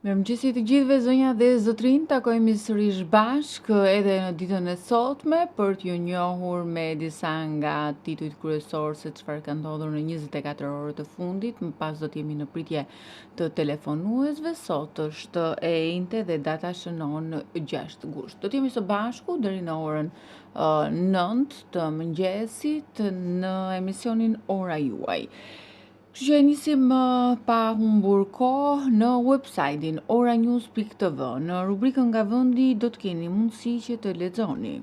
Mirëmëngjesi të gjithëve, zonja dhe zotrin, takojmë sërish bashkë edhe në ditën e sotme për t'ju njohur me disa nga titujt kryesorë se çfarë ka ndodhur në 24 orët të fundit. Më pas do t'jemi në pritje të telefonuesve. Sot është e njëjtë dhe data shënon 6 gusht. Do t'jemi së bashku deri në orën 9 të mëngjesit në emisionin Ora Juaj. Kështu që nisim pa humbur kohë në website-in oranews.tv. Në rubrikën nga vendi do të keni mundësi që të lexoni.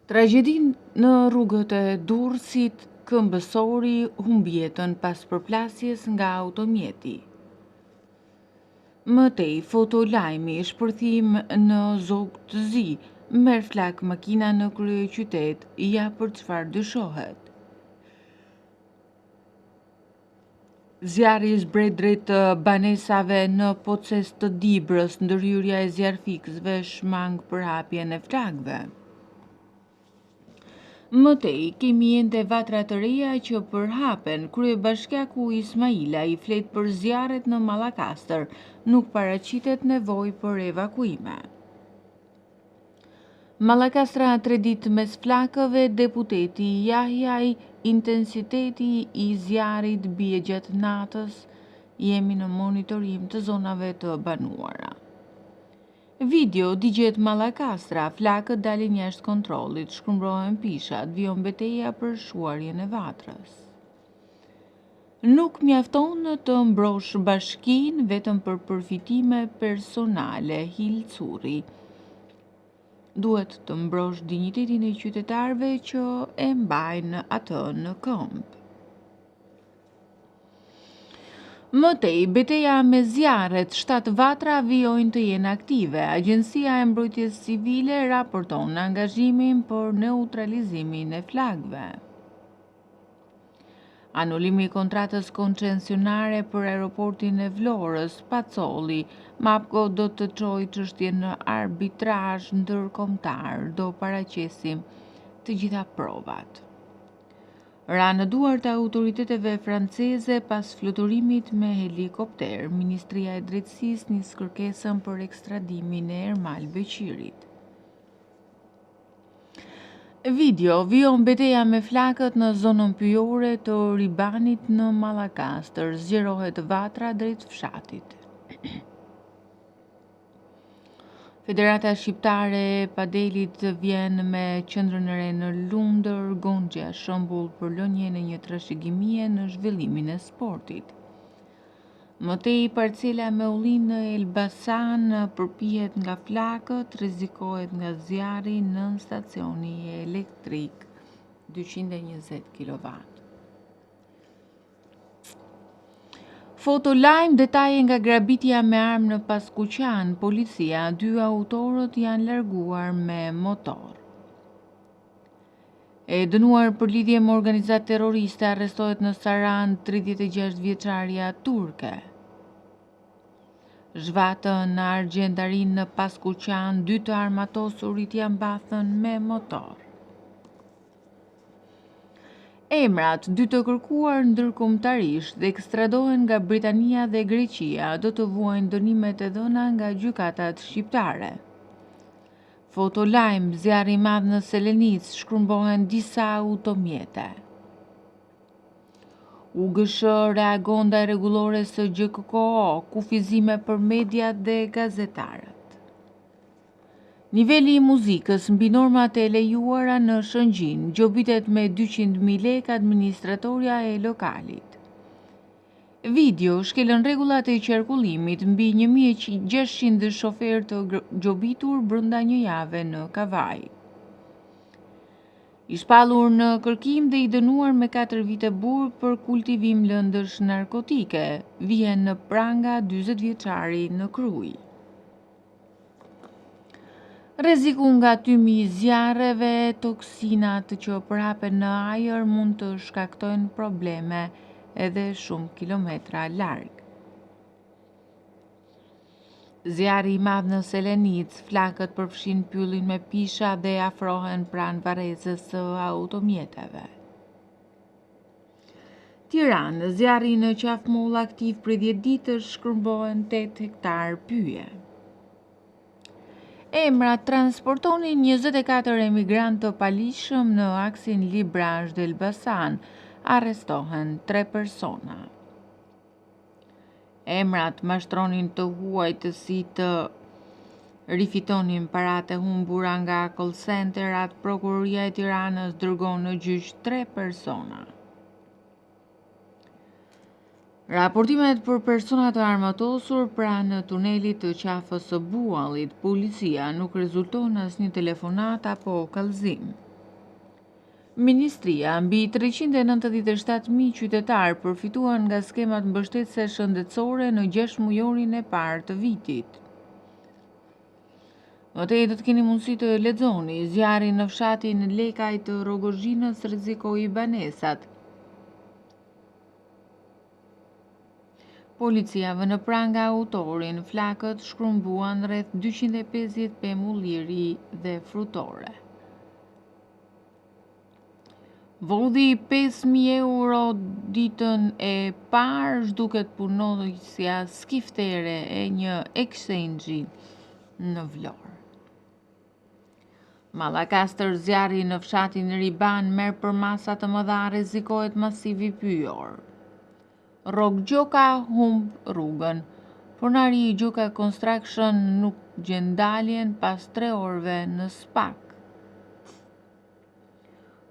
Tragjedin në rrugët e Durrësit, këmbësori humbi jetën pas përplasjes nga automjeti. Më tej, fotolajmi shpërthim në Zog të Zi, merr flak makina në kryeqytet, ja për çfarë dyshohet. Zjarri zbret drejt banesave në Poces të Dibrës, ndërhyrja e zjarfikësve shmang për hapjen e flakëve. Më tej, kemi ende vatra të reja që përhapen. Kryebashkiaku Ismaila i flet për zjarret në Mallakastër, nuk paraqitet nevojë për evakuime. Mallakastra 3 ditë mes flakëve, deputeti Jahjaj, intensiteti i zjarrit bie gjatë natës, jemi në monitorim të zonave të banuara. Video digjet Mallakastra, flakët dalin jashtë kontrollit, shkëmbrohen pishat, vijon betejë për shuarjen e vatrës. Nuk mjafton të mbrosh bashkinë vetëm për përfitime personale, Hil Curri. Duhet të mbrosh dinjitetin e qytetarëve që e mbajnë atë në këmbë. Më tej, betejë me zjarret, 7 vatra vijojnë të jenë aktive. Agjencia e Mbrojtjes Civile raporton angazhimin për neutralizimin e flakëve. Anulimi i kontratës koncesionare për aeroportin e Vlorës, Pacolli, MAPCO do të çojë çështjen në arbitrazh ndërkombëtar, do paraqesim të gjitha provat. Ra në duart e autoriteteve franceze pas fluturimit me helikopter, Ministria e Drejtësisë nis kërkesën për ekstradimin e Ermal Beqirit. Video, vijon betejë me flakët në zonën pyjore të Ribanit në Mallakastër, zgjerohet vatra drejt fshatit. Federata Shqiptare e Padelit vjen me qendrën e re në Lundër, Gonxha, shembull për lënien e një trashëgimie në zhvillimin e sportit. Më tej, parcela me ullin në Elbasan përpihet nga flakët, rrezikohet nga zjarri nën stacioni elektrik 220 kW. Fotolajm, detaje nga grabitja me armë në Paskuqan, policia, 2 autorët janë larguar me motor. E dënuar për lidhje me organizat terroriste arrestohet në Saran 36 vjeçaria turke. Zhvatën në Argjentarin në Paskuqan, 2 të armatosurit janë mbathën me motor. Emrat 2 të kërkuar ndërkombëtarisht dhe ekstradohen nga Britania dhe Greqia do të vuajnë dënimet e dhëna nga gjykatat shqiptare. Fotolajm, zjarri i madh në Selenic, shkrumbohen disa automjete. UGSH reagon ndaj rregullores së GKKO, kufizime për mediat dhe gazetarët. Niveli i muzikës mbi normat e lejuara në Shëngjin, gjobitet me 200.000 lekë administratorja e lokalit. Video, shkelën rregullat e qarkullimit mbi 1600 shoferë të gjobitur brenda një jave në Kavaj. I shpallur në kërkim dhe i dënuar me 4 vite burg për kultivim lëndësh narkotike, vjen në pranga 40 vjeçari në Krujë. Rreziku nga tymi i zjarreve, toksinat që përhapen në ajër mund të shkaktojnë probleme edhe shumë kilometra larg. Zjarri i madh në Selenic, flakët përfshin pyllin me pisha dhe afrohen pranë varrezës së automjeteve. Tiranë, zjarri në qafmoll aktiv për 10 ditësh, shkërmbohen 8 hektar pyje. Emra transportonin 24 emigrant të palishëm në aksin Librash-Elbasan, arrestohen 3 persona. Emrat mashtronin të huajtësi të rifitonin parate humbura nga call centerat. Prokuroria e Tiranës dërgon në gjyq 3 persona. Raportimet për persona të armatosur pranë tunelit të qafës së Buallit, policia nuk rezulton asnjë telefonat apo kallëzim. Ministria mbi 397.000 qytetar përfituan nga skemat mbështetëse shëndetësore në 6 mujorin e parë të vitit. Vërtet do të keni mundësi të lexoni zjarri në fshatin Lekaj të Rogozhinës rrezikoi banesat. Policia vë në pranë nga autorin, flakët shkrumbuan rreth 250 pemull liri dhe frutore. Vodhi 5.000 euro ditën e parë zhduket punonjësja skiftere e një exchange në Vlorë. Mallakastër, zjarri në fshatin Riban merr për masa të mëdha, rrezikohet masivi pyjor. Rog Gjoka humb rrugën. Pronari i Gjoka Construction nuk gjen daljen pas 3 orëve në Spak.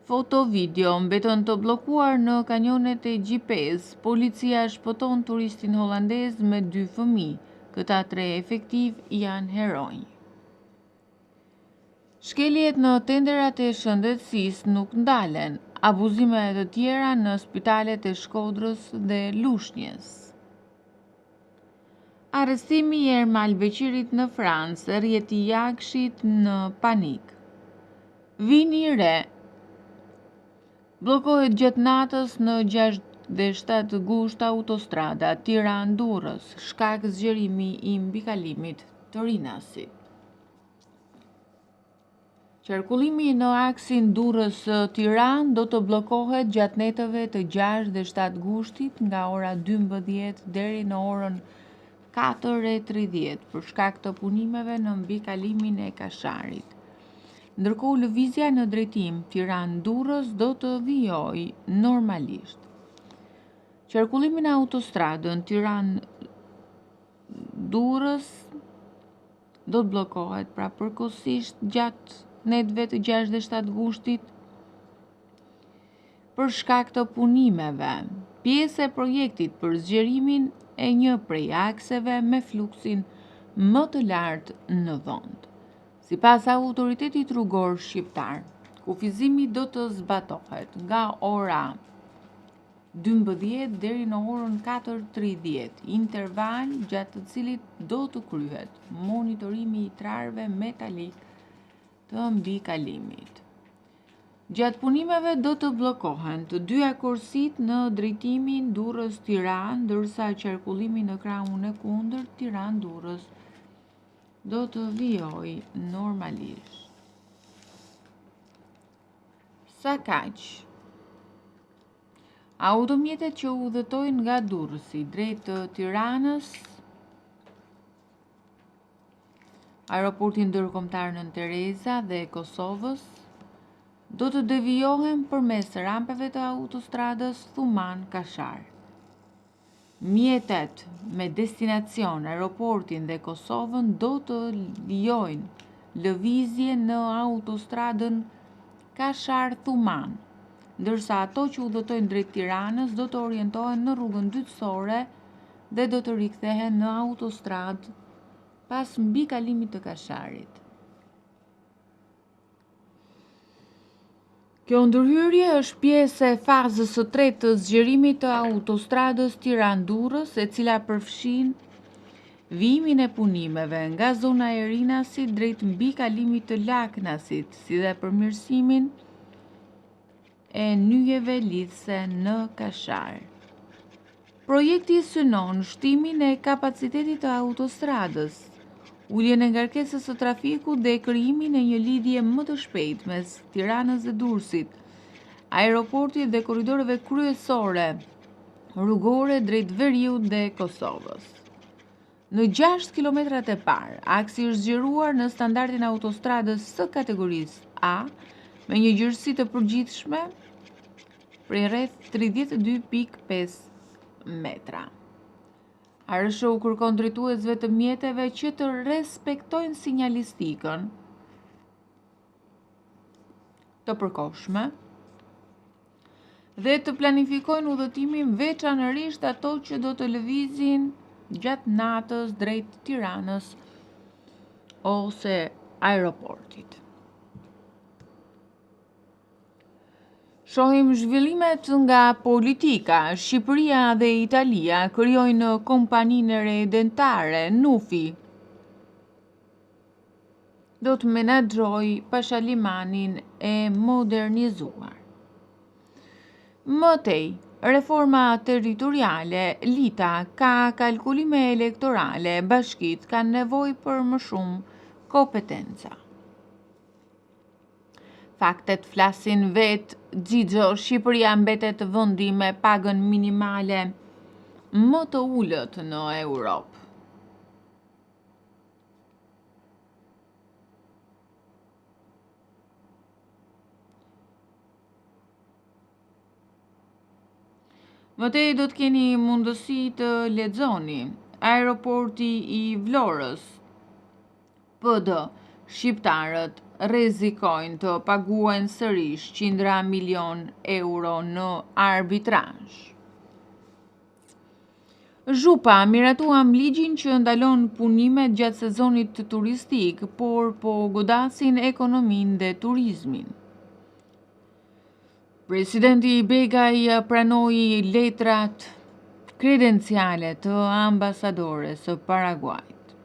Foto video mbeton të bllokuar në kanjonet e GPS. Policia shpëton turistin holandez me 2 fëmijë. Këta 3 efektiv janë heronj. Shkeljet në tenderat e shëndetësisë nuk ndalen. Abuzime të tjera në spitalet e Shkodrës dhe Lushnjës. Arrestimi i Ermal Beqirit në Francë, rrjeti i Jakshit në panik. Vini re. Bllokohet gjatë natës në 67 gusht autostrada Tiranë-Durrës, shkak zgjerimi i mbikalimit të Rinasit. Qarkullimi në aksin Durrës-Tiranë do të bllokohet gjatë netëve të 6 dhe 7 gushtit nga ora 12 deri në orën 4:30 për shkak të punimeve në mbikalimin e Kasharit. Ndërkohë, lëvizja në drejtim Tiranë-Durrës do të vijojë normalisht. Qarkullimi në autostradën Tiranë-Durrës do të bllokohet përkohësisht gjatë netëve të 6 dhe 7 gushtit për shkak të punimeve. Pjesë e projektit për zgjerimin e një prej akseve me fluksin më të lartë në vend. Sipas autoritetit rrugor shqiptar, kufizimi do të zbatohet nga ora 12 deri në orën 4:30, interval gjatë të cilit do të kryhet monitorimi i trarëve metalik të mbikalimit. Gjatë punimeve do të bllokohen të dyja korsitë në drejtimin Durrës-Tiranë, ndërsa qarkullimi në krahun e kundërt Tiranë-Durrës do të vijojë normalisht. Sa kaq? Automjetet që udhëtojnë nga Durrësi drejt Tiranës, aeroporti ndërkombëtar Nën Tereza dhe Kosovës, do të devijohen përmes rampeve të autostradës Thuman-Kashar. Mjetet me destinacion aeroportin dhe Kosovën do të lejojnë lëvizje në autostradën Kashar-Thuman, ndërsa ato që udhëtojnë drejt Tiranës do të orientohen në rrugën dytësore dhe do të rikthehen në autostradë pas mbikalimit të Kasharit. Kjo ndërhyrje është pjesë e fazës së tretë të zgjerimit të autostradës Tiranë-Durrës, e cila përfshin vijimin e punimeve nga zona e Rinasit drejt mbikalimit të Laknasit, si dhe përmirësimin e nyjeve lidhëse në Kashar. Projekti synon shtimin e kapacitetit të autostradës, uljen e ngarkesës së trafikut dhe krijimin e një lidhje më të shpejtë mes Tiranës dhe Durrësit, aeroportit dhe korridoreve kryesore rrugore drejt Veriut dhe Kosovës. Në 6 kilometrat e parë, aksi është zgjeruar në standardin e autostradës së kategorisë A, me një gjërsi të përgjithshme prej rreth 32.5 metra. RSH u kërkon drejtuesve të mjeteve që të respektojnë sinjalistikën të përkohshme dhe të planifikojnë udhëtimin veçanërisht ato që do të lëvizin gjatë natës drejt Tiranës ose aeroportit. Shohim zhvillimet nga politika. Shqipëria dhe Italia krijojnë kompaninë e re dentare, Nufi. Do të menaxhojë pashalimanin e modernizuar. Mëtej, reforma territoriale, Lita ka kalkulime elektorale, bashkitë kanë nevojë për më shumë kompetenca. Faktet flasin vetë, Xhixho, Shqipëria mbetet vendi me pagën minimale më të ulët në Europë. Mëtej do të keni mundësi të lexoni. Aeroporti i Vlorës. PD, shqiptarët rrezikojnë të paguajnë sërish qindra milion euro në arbitrazh. Zhupa, miratuam ligjin që ndalon punimet gjatë sezonit turistik, por po godasin ekonominë dhe turizmin. Presidenti Begaj pranoi letrat kredenciale të ambasadores së Paraguajt.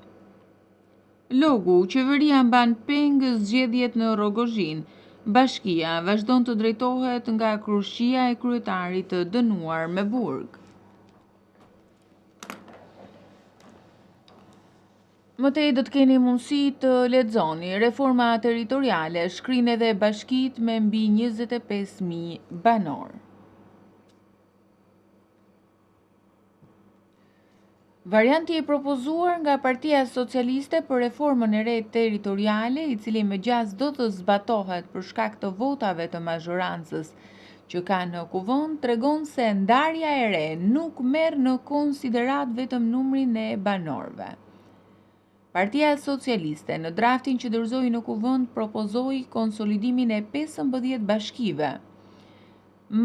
Logu, qeveria mban peng zgjedhjet në Rogozhin. Bashkia vazhdon të drejtohet nga krushia e kryetarit të dënuar me burg. Mëtej do të keni mundësi të lexoni. Reforma territoriale shkrin edhe bashkitë me mbi 25.000 banor. Varianti i propozuar nga Partia Socialiste për reformën e re territoriale, i cili me gjas do të zbatohet për shkak të votave të mazhorancës që ka në kuvend, tregon se ndarja e re nuk merr në konsiderat vetëm numrin e banorëve. Partia Socialiste në draftin që dorëzoi në kuvend propozoi konsolidimin e 15 bashkive: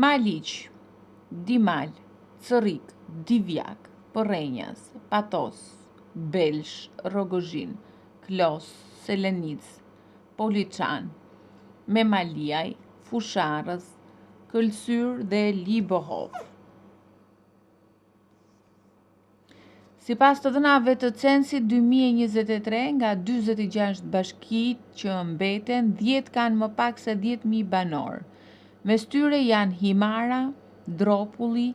Maliq, Dimal, Cërrik, Divjak, Porrenjas, Patos, Belsh, Rogozhin, Klos, Selenic, Poliçan, Memaliaj, Fusharës, Këlsyr dhe Libohov. Sipas të dhënave të censit 2023, nga 46 bashkitë që mbeten, 10 kanë më pak se 10.000 banor. Mes tyre janë Himara, Dropulli,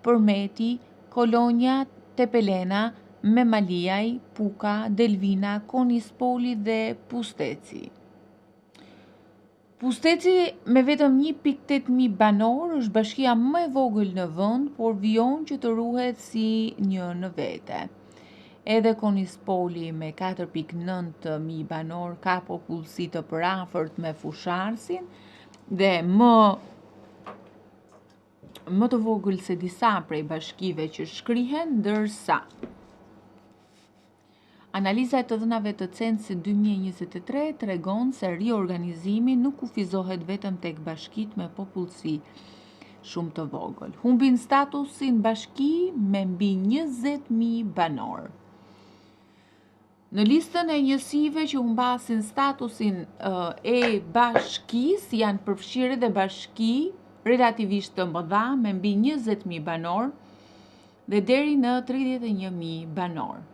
Përmeti, Kolonja, Tepelena, Memaliaj, Puka, Delvina, Konispoli dhe Pusteci. Pusteci me vetëm 1.800 banor është bashkia më e vogël në vend, por vijon që të ruhet si një në vete. Edhe Konispoli me 4.900 banor ka popullsi të përafërt me Fusharësin dhe më të vogël se disa prej bashkive që shkrihen, ndërsa analiza e të dhënave të censit 2023 tregon se riorganizimi nuk kufizohet vetëm tek bashkitë me popullsi shumë të vogël. Humbin statusin bashki me mbi 20.000 banor. Në listën e njësive që humbasin statusin e bashkisë janë përfshirë dhe bashki relativisht të mëdha me mbi 20.000 banor dhe deri në 31.000 banor.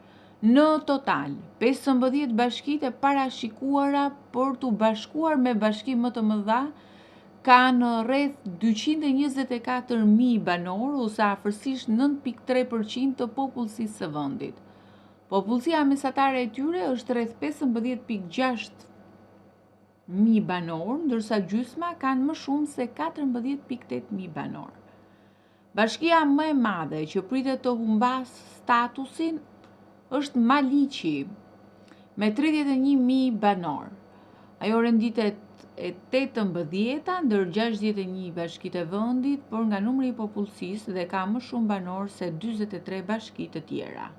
Në total, 15 bashkitë e parashikuara për të bashkuar me bashki më të mëdha kanë rreth 224.000 banor ose afërsisht 9.3% të popullsisë së vendit. Popullsia mesatare e tyre është rreth 15.6 mijë banor, ndërsa gjysma kanë më shumë se 14.800 banor. Bashkia më e madhe që pritet të humbas statusin është Maliqi, me 31.000 banor. Ajo renditet e 18-ta ndër 61 bashkitë e vendit, por nga numri i popullsisë dhe ka më shumë banor se 43 bashki të tjera.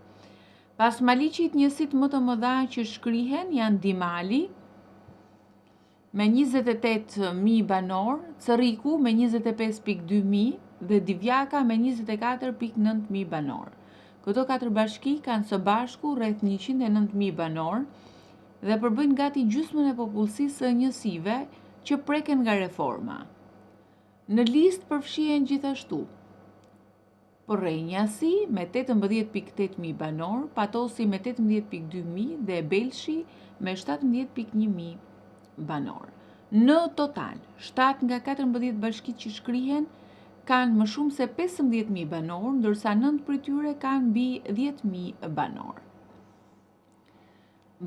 Pas Maliqit, njësitë më të mëdha që shkrihen janë Dimali me 28.000 banor, Cëriku me 25.200 dhe Divjaka me 24.900 banor. Këto 4 bashki kanë së bashku rreth 109.000 banor dhe përbëjnë gati gjysmën e popullsisë së njësive që preken nga reforma. Në listë përfshihen gjithashtu Porrejnjasi me 18.800 banor, Patosi me 18.200 dhe Belshi me 17.100 banor. Në total, 7 nga 14 bashkitë që shkrihen kanë më shumë se 15.000 banor, ndërsa 9 prej tyre kanë mbi 10.000 banor.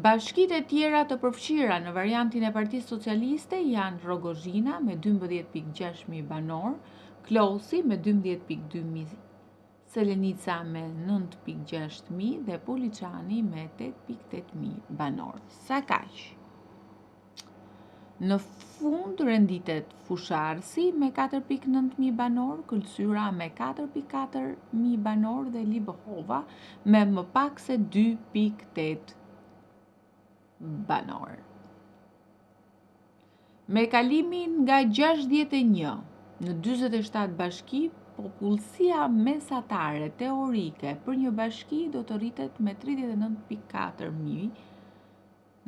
Bashkitë e tjera të përfshira në variantin e Partisë Socialiste janë Rogozhina me 12.600 banor, Klosi me 12.200, Selenica me 9.600 dhe Poliçani me 8.800 banor. Sa kaq. Në fund renditet Fusharsi me 4.900 banor, Këlsyra me 4.400 banor dhe Libohova me më pak se 2.8 banor. Me kalimin nga 61 në 47 bashki, popullsia mesatare teorike për një bashki do të rritet me 39.400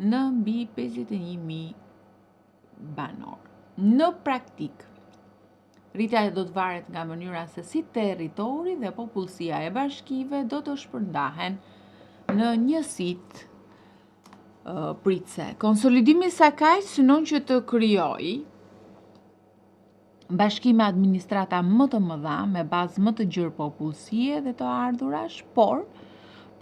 në mbi 51.000 banor. Në praktik, rritja do të varet nga mënyra se si territori dhe popullsia e bashkive do të shpërndahen në njësitë pritse. Konsolidimi sa kaq synon që të krijojë bashki me administrata më të mëdha, me bazë më të gjerë popullsie dhe të ardhurash, por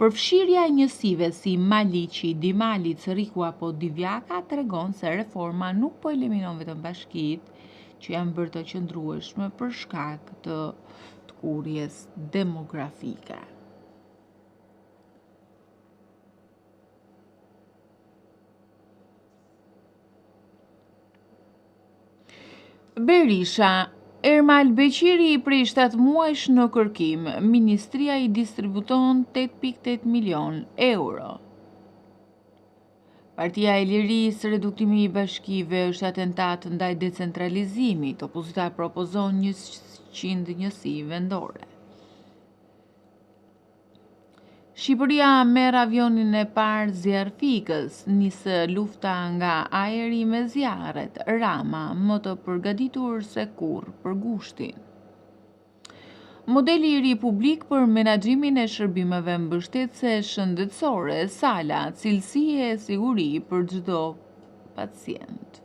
përfshirja e njësive si Maliqi, Dimali, Cëriku apo Divjaka tregon se reforma nuk po eliminon vetëm bashkitë që janë bërë të qëndrueshme për shkak të kurrjes demografike. Berisha, Ermal Beqiri i prej 7 muajsh në kërkim, Ministria i distributon 8.8 milion euro. Partia e Lirisë, reduktimi i bashkive është atentat ndaj decentralizimit, opozita propozon 100 njësi vendore. Shqipëria merr avionin e parë zjarfikës, nisë lufta nga ajri me zjarret, Rama më të përgatitur se kurrë për gushtin. Modeli i ri publik për menaxhimin e shërbimeve mbështetëse shëndetësore, Sala, cilësi e siguri për çdo pacient.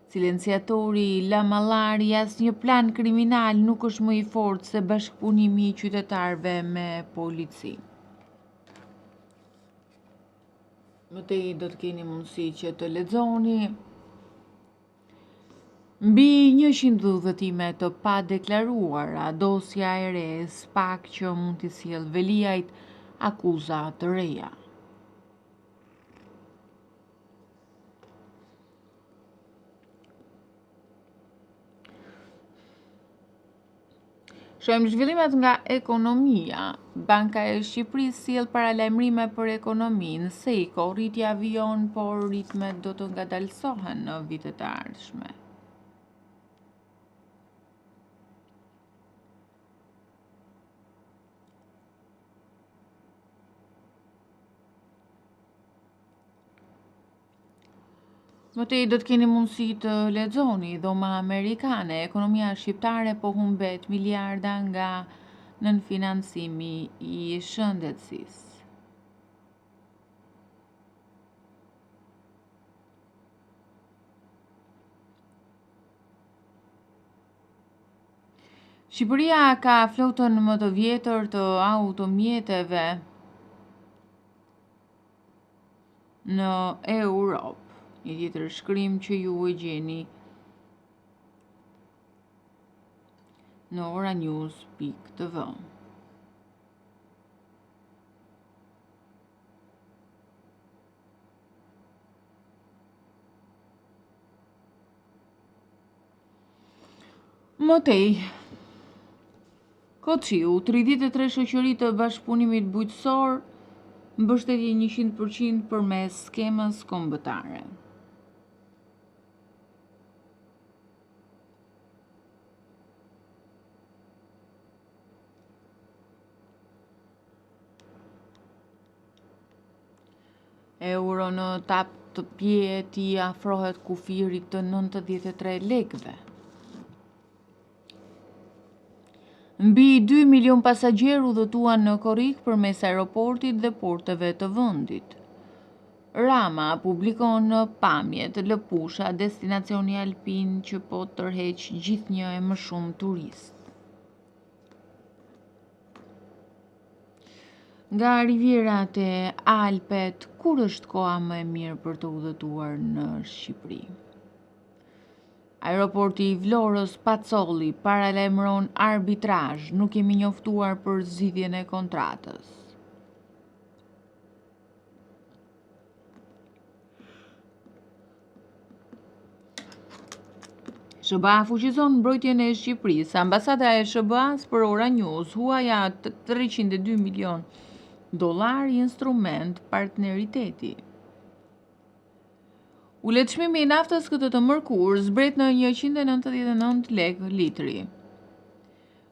Silenciatori Lamallari, asnjë plan kriminal nuk është më i fortë se bashkëpunimi i qytetarëve me policinë. Mëtej do të keni mundësi që të lexoni mbi 100 udhëtime të padeklaruara, dosja e re SPAK që mund t'i sjellë Veliajt akuza të reja. Shohim zhvillimet nga ekonomia. Banka e Shqipërisë sjell paralajmërime për ekonominë. Seiko, rritja vijon, por ritmet do të ngadalësohen në vitet e ardhshme. Mëtej do të keni mundësi të lexoni dhoma amerikane, ekonomia shqiptare po humbet miliarda nga nënfinancimi i shëndetësisë. Shqipëria ka flotën më të vjetër të automjeteve në Europë. Një tjetër shkrim që ju e gjeni në oranews.tv. Mëtej, Koçiu, 33 shoqëri të bashkëpunimit bujqësor, mbështetje 100% përmes skemës kombëtare. Euro në tap të pjeti afrohet kufirit të 93 lekëve. Mbi 2 milion pasagjerë udhëtuan në korrik përmes aeroportit dhe porteve të vendit. Rama publikon pamjet Lëpusha, destinacioni alpin që po tërheq gjithnjë e më shumë turist. Nga rivjerat e Alpet, kur është koha më e mirë për të udhëtuar në Shqipëri? Aeroporti i Vlorës Pacolli paralajmëron arbitrazh, nuk jemi njoftuar për zgjidhjen e kontratës. SBA fuqizon mbrojtjen e Shqipërisë. Ambasada e SBA-s për Oranews huaja $302 milion instrument partneriteti. Uletëshmimi i naftës këtë të mërkur zbret në 199 lekë litri.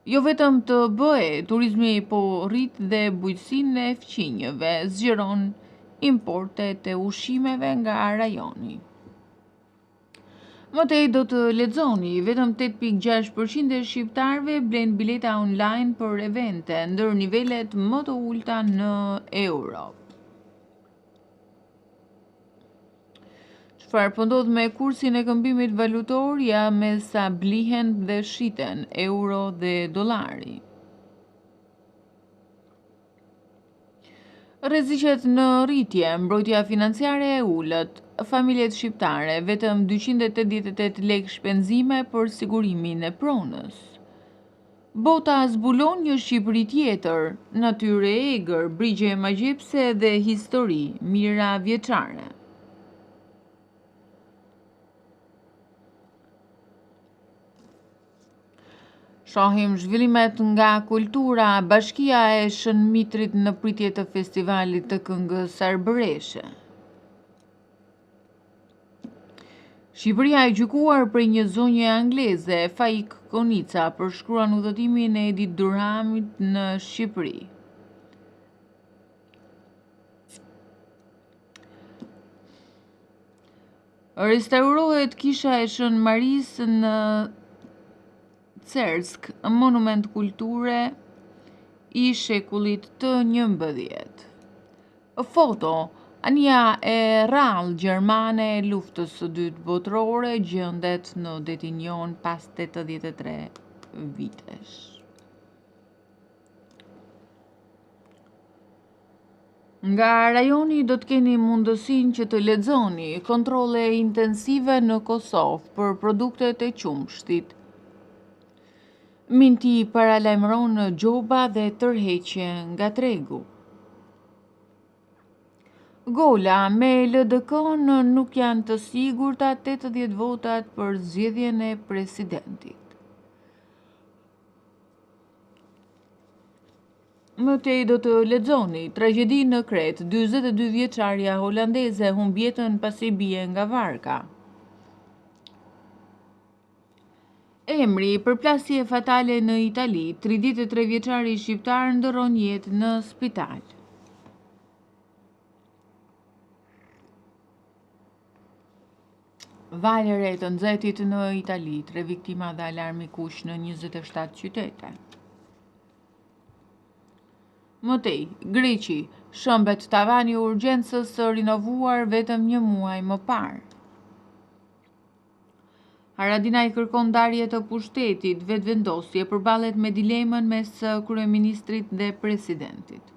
Jo vetëm të bëhe, turizmi po rrit dhe bujqësinë e fqinjëve zgjeron importet e ushqimeve nga rajoni. Mëtej do të lexoni, vetëm 8.6% e shqiptarëve blen bileta online për evente ndër nivelet më të ulta në Europë. Çfarë po ndodh me kursin e këmbimit valutor, ja me sa blihen dhe shiten euro dhe dollari. Rreziqet në rritje, mbrojtja financiare e ulët, familjet shqiptare vetëm 288 lekë shpenzime për sigurimin e pronës. Bota zbulon një Shqipëri tjetër, natyre e egër, brigje magjepse dhe histori, mira vjeçare. Shohim zhvillimet nga kultura, Bashkia e Shën Mitrit në pritje të festivalit të këngës arbëreshe. Shqipëria e gjykuar për një zonjë angleze, Faik Konica, përshkruan udhëtimin e Edi Durhamit në Shqipëri. Restaurohet kisha e Shën Maris në Cersk, monument kulture i shekullit të 11. Foto, ania e rrallë gjermane e luftës së dytë botërore gjendet në detinjon pas 83 vitesh. Nga rajoni do të keni mundësinë që të lexoni kontrolle intensive në Kosovë për produktet e qumshtit. Minti paralajmëron gjoba dhe tërheqje nga tregu. Gola me LDK-n nuk janë të sigurta 80 votat për zgjedhjen e presidentit. Mëtej do të lexoni tragjedi në Kret, 42 vjeçaria holandeze humb jetën pasi bie nga varka. Emri, përplasje fatale në Itali, 33 vjeçari shqiptar ndërron jetë në spital. Valë e re të nxehtit në Itali, 3 viktima dhe alarmi kuq në 27 qytete. Mëtej, Greqi, shëmbet tavani i urgjencës rinovuar vetëm një muaj më parë. Haradinaj kërkon ndarje të pushtetit, vetëvendosje përballet me dilemën mes kryeministrit dhe presidentit.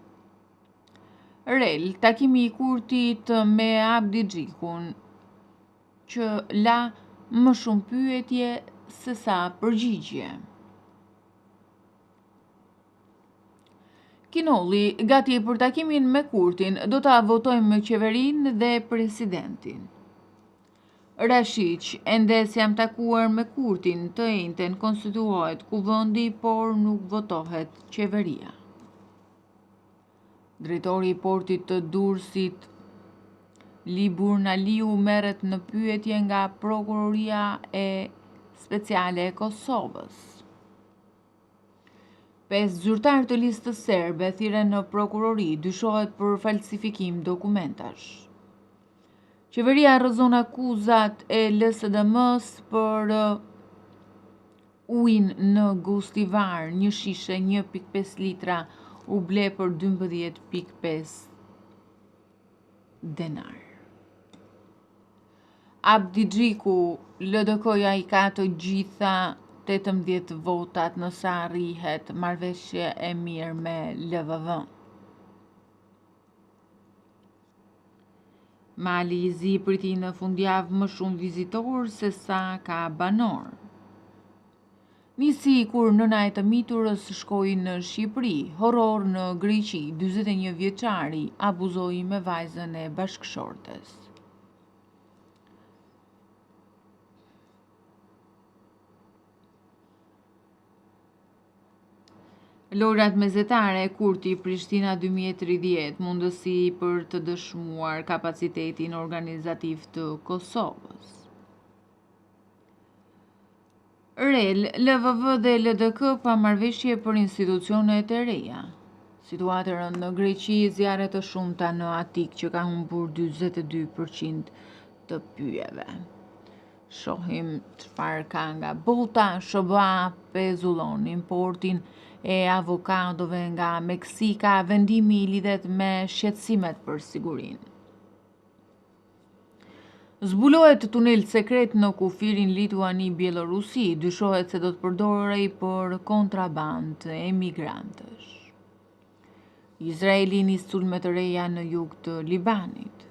Rel, takimi i Kurtit me Abdi Xhikun, që la më shumë pyetje se sa përgjigje. Kinolli, gati për takimin me Kurtin, do ta votojmë qeverinë dhe presidentin. Rashiq, ende se jam takuar me Kurtin, të njëjtën konstituohet kuvendi, por nuk votohet qeveria. Drejtori i portit të Durrësit, Liburnaliu, merret në pyetje nga Prokuroria e Speciale e Kosovës. 5 zyrtarë të listës serbe thirren në prokurori, dyshohet për falsifikim dokumentash. Qeveria rrëzon akuzat e LSDM-s për ujin në Gustivar, një shishe 1.5 litra u ble për 12.5 denar. Abdi Xhiku, LDK-ja i ka të gjitha 18 votat nëse arrihet marrëveshje e mirë me LVV. Mali i Zi priti në fundjavë më shumë vizitorë se sa ka banor. Nisi kur nëna e të miturës shkoi në Shqipëri, horror në Greqi, 41 vjeçari abuzoi me vajzën e bashkëshortes. Lojrat mezetare, Kurti, Prishtina 2030, mundësi për të dëshmuar kapacitetin organizativ të Kosovës. REL, LVV dhe LDK pa marrëveshje për institucionet e reja. Situatë e rëndë në Greqi, zjarre të shumta në Atik që ka humbur 42% të pyjeve. Shohim çfarë ka nga bota. SBA pezullon importin e avokadove nga Meksika, vendimi i lidhet me shqetësimet për sigurinë. Zbulohet tunel sekret në kufirin Lituani-Bielorusi, dyshohet se do të përdorej për kontrabandë e emigrantësh. Izraeli nis sulme të reja në jug të Libanit.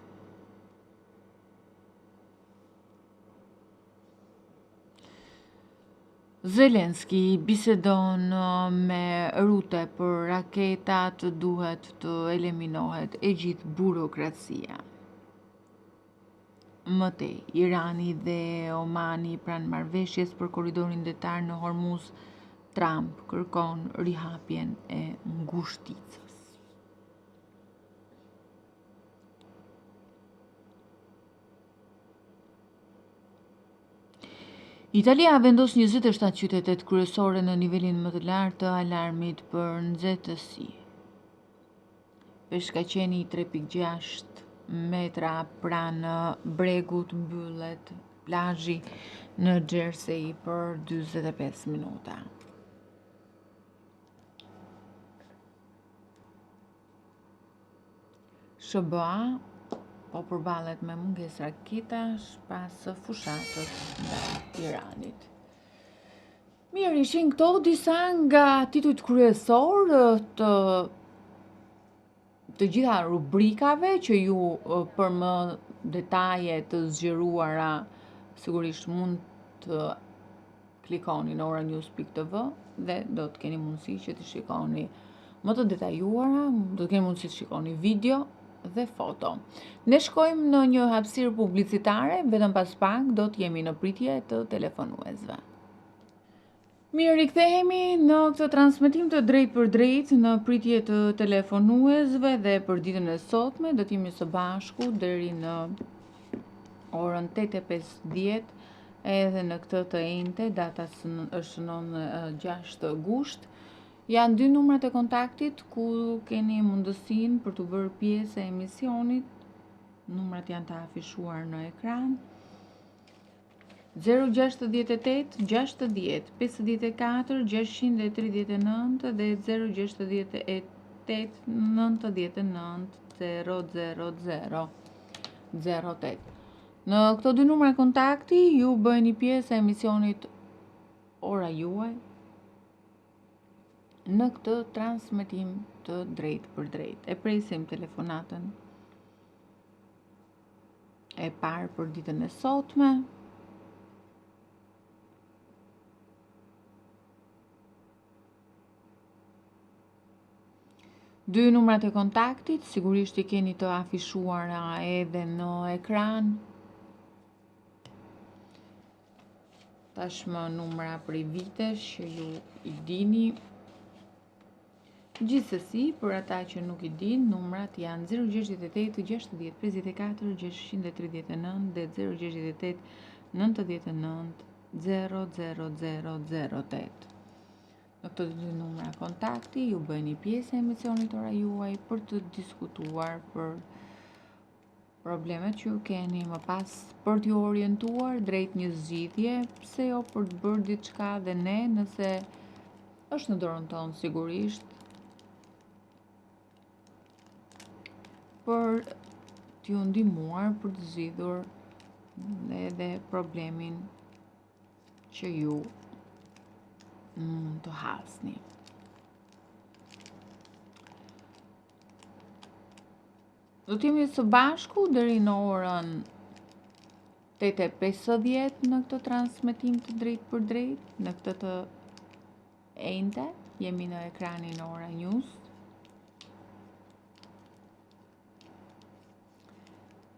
Zelenski bisedon me Rute për raketat, duhet të eliminohet e gjithë burokracia. Mëtej, Irani dhe Omani pranë marrëveshjes për korridorin detar në Hormuz, Trump kërkon rihapjen e ngushticës. Italia vendos 27 qytetet kryesore në nivelin më të lartë të alarmit për nxehtësi. Peshkaqeni 3.6 metra pranë bregut mbyllet plazhi në Jersey për 45 minuta. SBA po përballet me mungesë raketash pas fushatës ndaj Iranit. Mirë, ishin këto disa nga titujt kryesor të gjitha rubrikave që ju për më detaje të zgjeruara sigurisht mund të klikoni në oranews.tv dhe do të keni mundësi që të shikoni më të detajuara, do të keni mundësi të shikoni video dhe foto. Ne shkojmë në një hapësirë publicitare, vetëm pas pak do të jemi në pritje të telefonuesve. Mirë, rikthehemi në këtë transmetim të drejt për drejt në pritje të telefonuesve dhe për ditën e sotme do të jemi së bashku deri në orën 8:50 edhe në këtë të njëjtë, data është 6 gusht. Janë 2 numrat e kontaktit ku keni mundësinë për të bërë pjesë e emisionit. Numrat janë të afishuar në ekran. 068 60 54 639 dhe 068 99 00008. Në këto 2 numra kontakti ju bëni pjesë e emisionit Ora juaj në këtë transmetim të drejt për drejt. E presim telefonatën e parë për ditën e sotme. 2 numrat e kontaktit, sigurisht I keni të afishuara edhe në ekran. Tashmë numra për vitesh që ju I dini. Gjithsesi, për ata që nuk I din, numrat janë 068 60 24 639 dhe 068 99 00008. Në këto dy numra kontakti ju bëni pjesë e emisionit ora juaj për të diskutuar për problemet që ju keni, më pas për t'ju orientuar drejt një zgjidhje, pse jo për të bërë diçka dhe ne, nëse është në dorën tonë sigurisht, për t'ju ndihmuar për të zgjidhur edhe problemin që ju mund të hasni. Do t'jemi së bashku deri në orën 8:50 në këtë transmetim të drejt për drejt, në këtë të ejnëte, jemi në ekranin Ora News.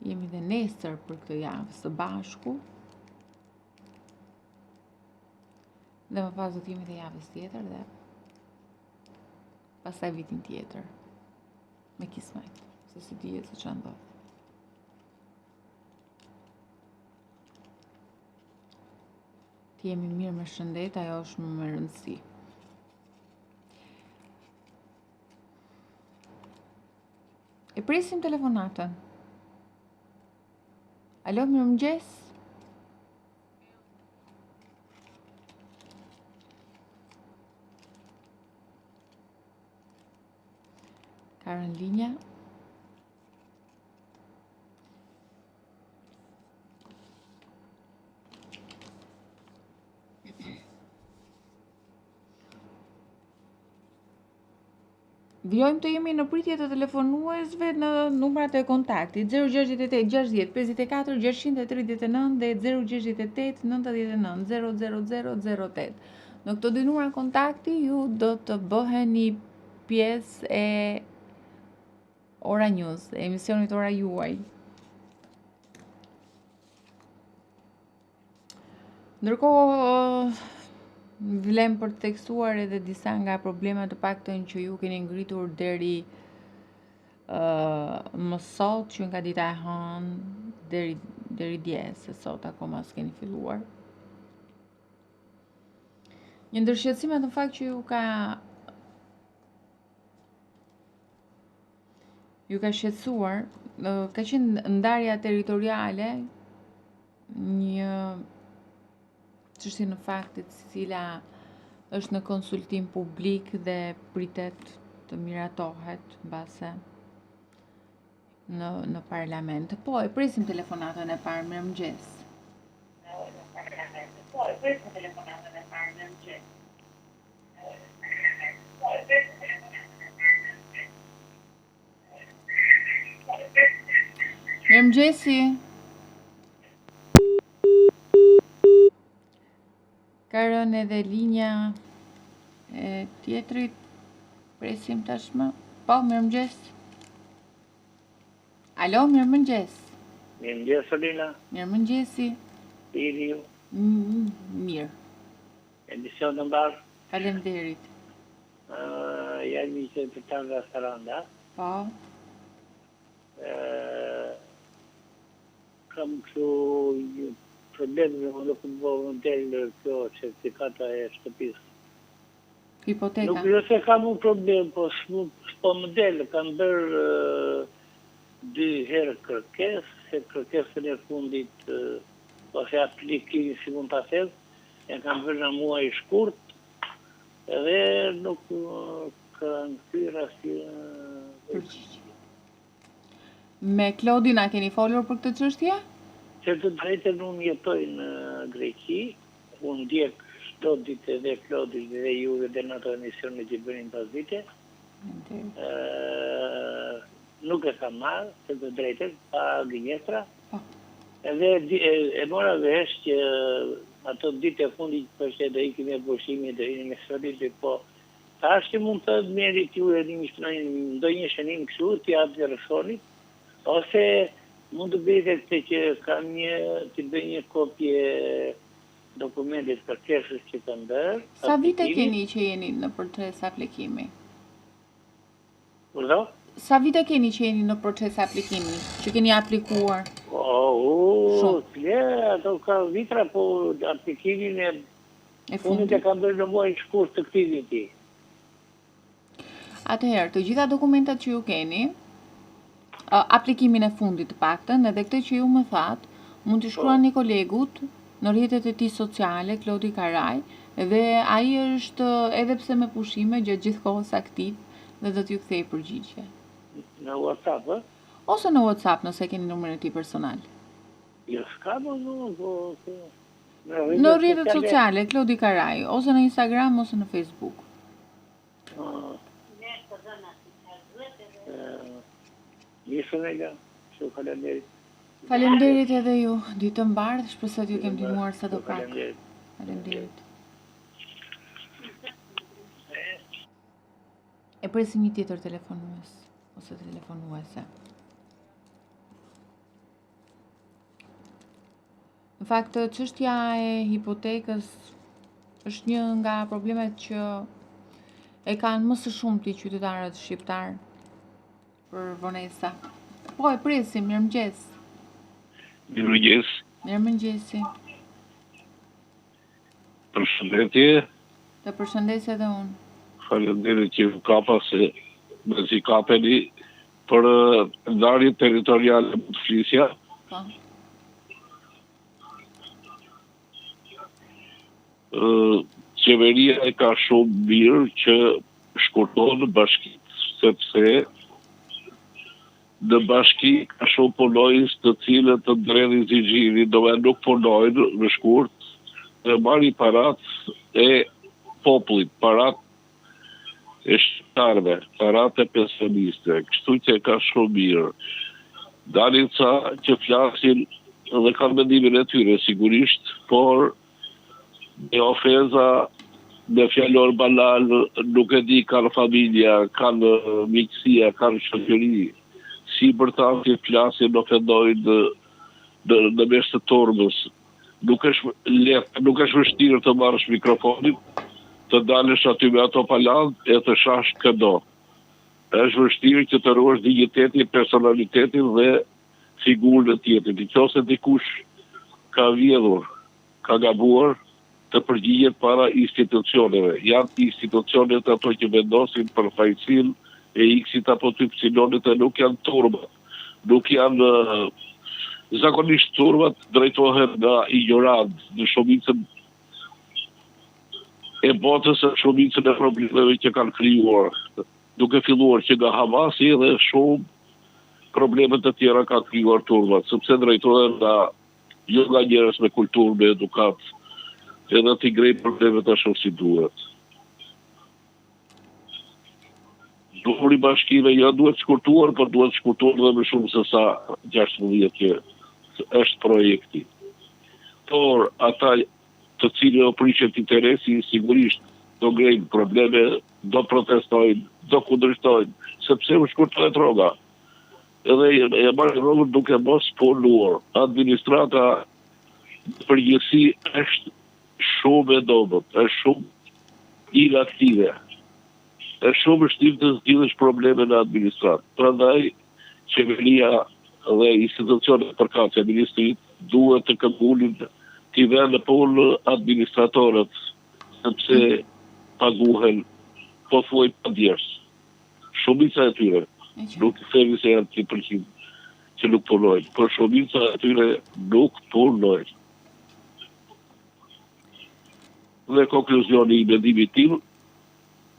Jemi dhe nesër për këtë javë së bashku. Dhe më pas do t'jemi dhe javës tjetër dhe pastaj vitin tjetër. Me kismet, se si dihet se ç'a ndodh. T'jemi mirë me shëndet, ajo është më e rëndësi. E presim telefonatën. Alo, mirëmëngjes. Ka rënë linja. Vjojmë të jemi në pritje të telefonuesve në numrat e kontaktit 068 60 54 639 dhe 068 99 00008. Në këto dy numra kontakti ju do të bëheni pjesë e Ora News, e emisionit Ora juaj. Ndërkohë vlem për të tekstuar edhe disa nga problemet të paktën që ju keni ngritur deri më sot, që nga dita e hënë deri dje, se sot akoma s'keni filluar. Një ndër shqetësimet në fakt që ju ka shqetësuar, ka qenë ndarja territoriale, një çështje në faktit cila është në konsultim publik dhe pritet të miratohet mbase në parlament. Po, e presim telefonatën e parë, mirëmëngjes. Mirëmëngjesi. Ka rënë edhe linja e tjetrit. Presim tashmë. Po, mirëmëngjes. Alo, mirëmëngjes. Mirëmëngjes, Alina. Mirëmëngjesi. Jeni ju? Mirë. Emision në mbarë. Faleminderit. Janë një që të tanë nga Saranda. Po. Kam kështu një problem në nuk më bëhë model kjo certifikata e shtëpisë. Hipoteka. Nuk jo se kam un problem, po s'po model, kam bërë 2 herë kërkesë, se kërkesën e fundit ose aplikimin si mund ta them, e kam bërë në muaj I shkurt, edhe nuk kanë kthyer asnjë përgjigje. Me Klodin a keni folur për këtë çështje? Se të drejtën unë jetoj në Greqi, unë ndjek çdo ditë edhe Klodin dhe juve dhe në ato emisionet që bënin pas vite. Nuk e kam marrë, se të drejtën, pa gënjestra. Edhe e mora vesh që ato ditë e fundit përse do ikim me pushimi, do ikim me sëritë, po Tash që mund të merit ju edhe ndonjë shënim kështu, t'i jap direksionit, ose mund të bëhet se që t'i bëj një kopje dokumentit kërkesës që të ndër. Sa vite keni që jeni në proces aplikimi? Kurdo? Sa vite keni që jeni në proces aplikimi? Që keni aplikuar? Ato ka vitra, po aplikimin e fundit e kam bërë në muaj shkurt të këtij viti. Atëherë, të gjitha dokumentat që ju keni, aplikimin e fundit të paktën, edhe këtë që ju më thatë, mund të shkruani kolegut në rrjetet e tij sociale, Klodi Karaj, dhe ai është edhe pse me pushime gjatë gjithë kohës aktiv dhe do t'ju kthej përgjigje. Në WhatsApp, Ose në WhatsApp nëse keni numrin e tij personal. Jo, s'ka po. Në rrjetet sociale, Klodi Karaj, ose në Instagram ose në Facebook. Nisën e ga, që faleminderit. Faleminderit edhe ju, ditë të mbarë, shpresoj t'ju kem ndihmuar sa do pak. Faleminderit. E presim një tjetër telefonues ose telefonuese. Në fakt, çështja e hipotekës është një nga problemet që e kanë më së shumti qytetarët shqiptar për vonesa. Po, e presim, mirëmëngjes. Mirëmëngjes. Mirëmëngjesi. Përshëndetje. Të përshëndes edhe unë. Faleminderit që kapa se me si kapeni për ndarje territoriale të flisja. Po. Qeveria e ka shumë mirë që shkurton bashkitë, sepse në bashki ka shumë punojës të cilët të ndredhin zinxhirin, dove nuk punojnë në shkurt, dhe marrin parat e popullit, parat e shqiptarëve, parat e pensioniste, kështu që ka shumë mirë. Dalin ca që flasin dhe kanë mendimin e tyre, sigurisht, por me ofenza, me fjalor banal, nuk e di, kanë familja, kanë miqësia, kanë shoqëri, si për ta që flasin, ofendojnë në mes të turmës. Nuk është vështirë të marrësh mikrofonin, të dalësh aty me ato palandë e të shash këdo. Është vështirë që të ruash dignitetin, personalitetin dhe figurën e tjetrit. Nëse dikush ka vjedhur, ka gabuar, të përgjigjet para institucioneve. Janë institucionet ato që vendosin për fajtësinë e iksit apo të ypsilonit e nuk janë turma. Nuk janë zakonisht turmat drejtohen nga ignorancë në shumicën e botës e shumicën e problemeve që kanë krijuar. Duke filluar që nga Hamasi dhe shumë problemet e tjera kanë krijuar turmat, sepse drejtohen nga jo nga njerëz me kulturë, me edukat, edhe t'i grejnë problemet ashtu si duhet. Numri bashkive ja duhet shkurtuar, por duhet shkurtuar dhe më shumë se sa 16 që është projekti. Por ata të cilë o prishet interesi, sigurisht do grejnë probleme, do protestojnë, do kundërshtojnë, sepse u shkurtohet rroga. Edhe e marrë rrogën duke mos punuar. Administrata përgjithësi është shumë e dobët, është shumë inaktive. Është shumë vështirë të zgjidhësh probleme në administratë. Prandaj qeveria dhe institucionet përkatëse ministrit duhet të këmbulin t'i vënë në punë administratorët, sepse paguhen pothuaj pa djersë. Shumica e tyre, nuk themi se janë 100% që nuk punojnë, por shumica e tyre nuk punojnë. Dhe konkluzioni i mendimit tim,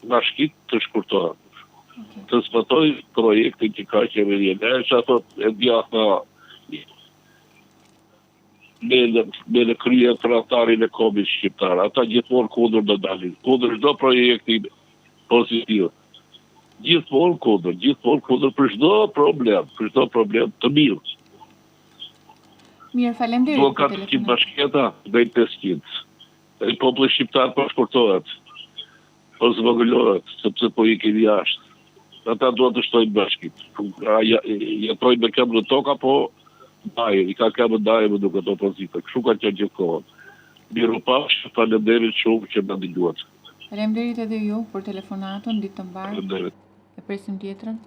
bashkit të shkurtohet. Të zbatoj projektin që ka qeveria. Ne që ato e djatha me në krye tratarin e komit shqiptar. Ata gjithmonë kundër do dalin. Kundër çdo projekti pozitiv. Gjithmonë kundër për çdo problem të mirë. Mirë, faleminderit. Do ka 100 bashkëta, dhe 500. E populli shqiptar po shkurtohet. Po zvogëlohet, sepse po ikin jashtë. Ata duhet të shtojnë bashkit. Jetojnë me këmbë në toka, po daje, i ka këmbë daje me duke të opozita. Kështu ka qenë gjithë kohën. Miru pashë, faleminderit shumë që na dëgjuat. Faleminderit edhe ju për telefonatën, ditë të mbarë. Faleminderit. E presim tjetrën.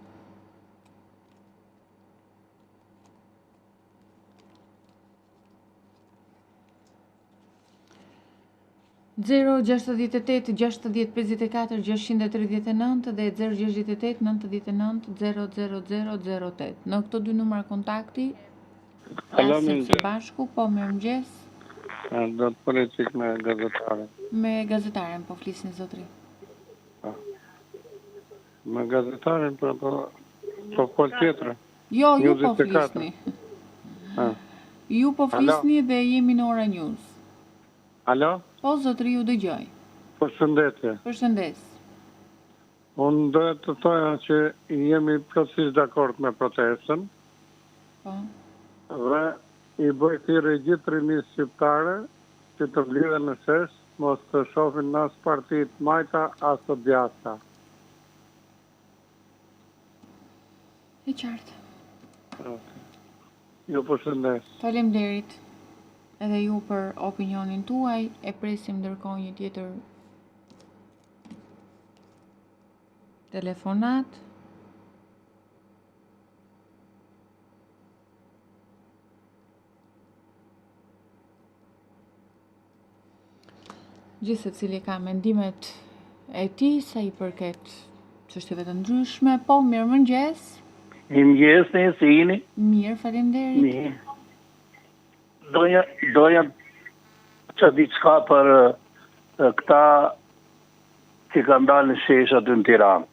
Zero 68 60 54 639 dhe 068 99 00008. Në këto dy numra kontakti, së bashku, po mirëmëngjes. Do të politik me gazetaren. Me gazetaren, po flisni zotri. Me gazetaren, po fol tjetër. Jo, ju po flisni. Ju po flisni dhe jemi në Ora News. Alo? Po, zotri, ju dëgjoj. Përshëndetje. Përshëndes. Unë do të thoja që jemi plotësisht dakord me protestën. Po. Dhe i bëj thirrje gjithë rinisë shqiptare që të vlidhen në shesh, mos të shohin as partit majta as të djathta. E qartë. Ju përshëndes. Faleminderit edhe ju për opinionin tuaj. E presim ndërkohë një tjetër telefonat. Gjithë secili ka mendimet e tij sa i përket çështjeve të ndryshme. Po, mirëmëngjes. Mirëmëngjes, si jeni? Mirë, faleminderit. Mirë. Doja që diçka për këta që kanë dalë në shesh aty në Tiranë.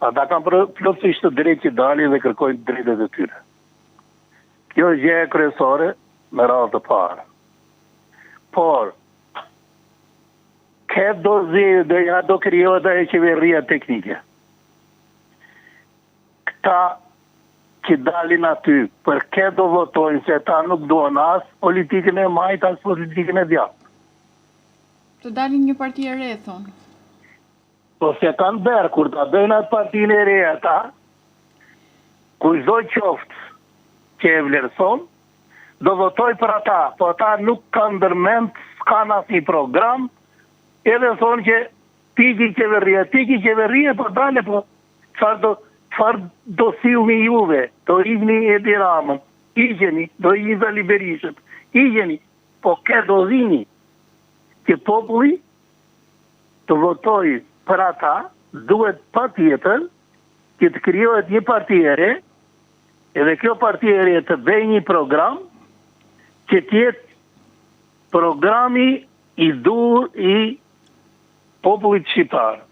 Ata kanë plotësisht të drejtë që dalin dhe kërkojnë drejtat e tyre. Kjo është gjë e kryesore me radhë të parë. Por këtë do krijohet ajo qeveria teknike. Këta që dalin aty, për këtë do votojnë se ta nuk duan as politikën e majt, as politikën e djathtë. Të dalin një parti e re, thonë. Po se kanë berë, kur ta bëjnë atë partinë e re ata, kushdo qoftë që e vlerëson, do votoj për ata, po ata nuk kanë ndërmend, s'kan asnjë program, edhe thonë që tiki qeveria, po dale, po çfarë do sillni juve, do ikni Edi Ramën, igjeni, do ikni Vali Berishën, igjeni, po ke do dhini që populli të votoj për ata, duhet pa tjetër që të krijohet një parti e re, edhe kjo parti e re të bëjë një program që tjetë programi i dur i popullit shqiptar.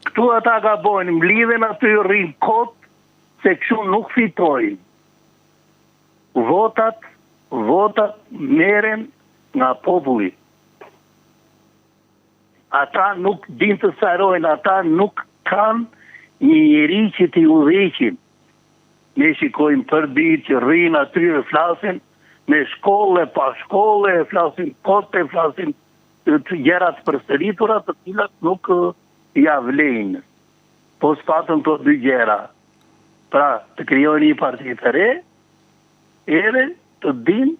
Këtu ata gabojnë, mblidhen aty rrin kot, se kështu nuk fitojnë. Votat merren nga populli. Ata nuk din të sarojnë, ata nuk kanë një njeri që t'i udhëheqin. Ne shikojmë për ditë që rrin aty e flasin me shkolle, pa shkolle, flasin kote, flasin të gjërat përsëritura të cilat nuk ja vlejnë. Po s'patën të dy gjëra. Pra, të krijojnë një parti të re, edhe të din,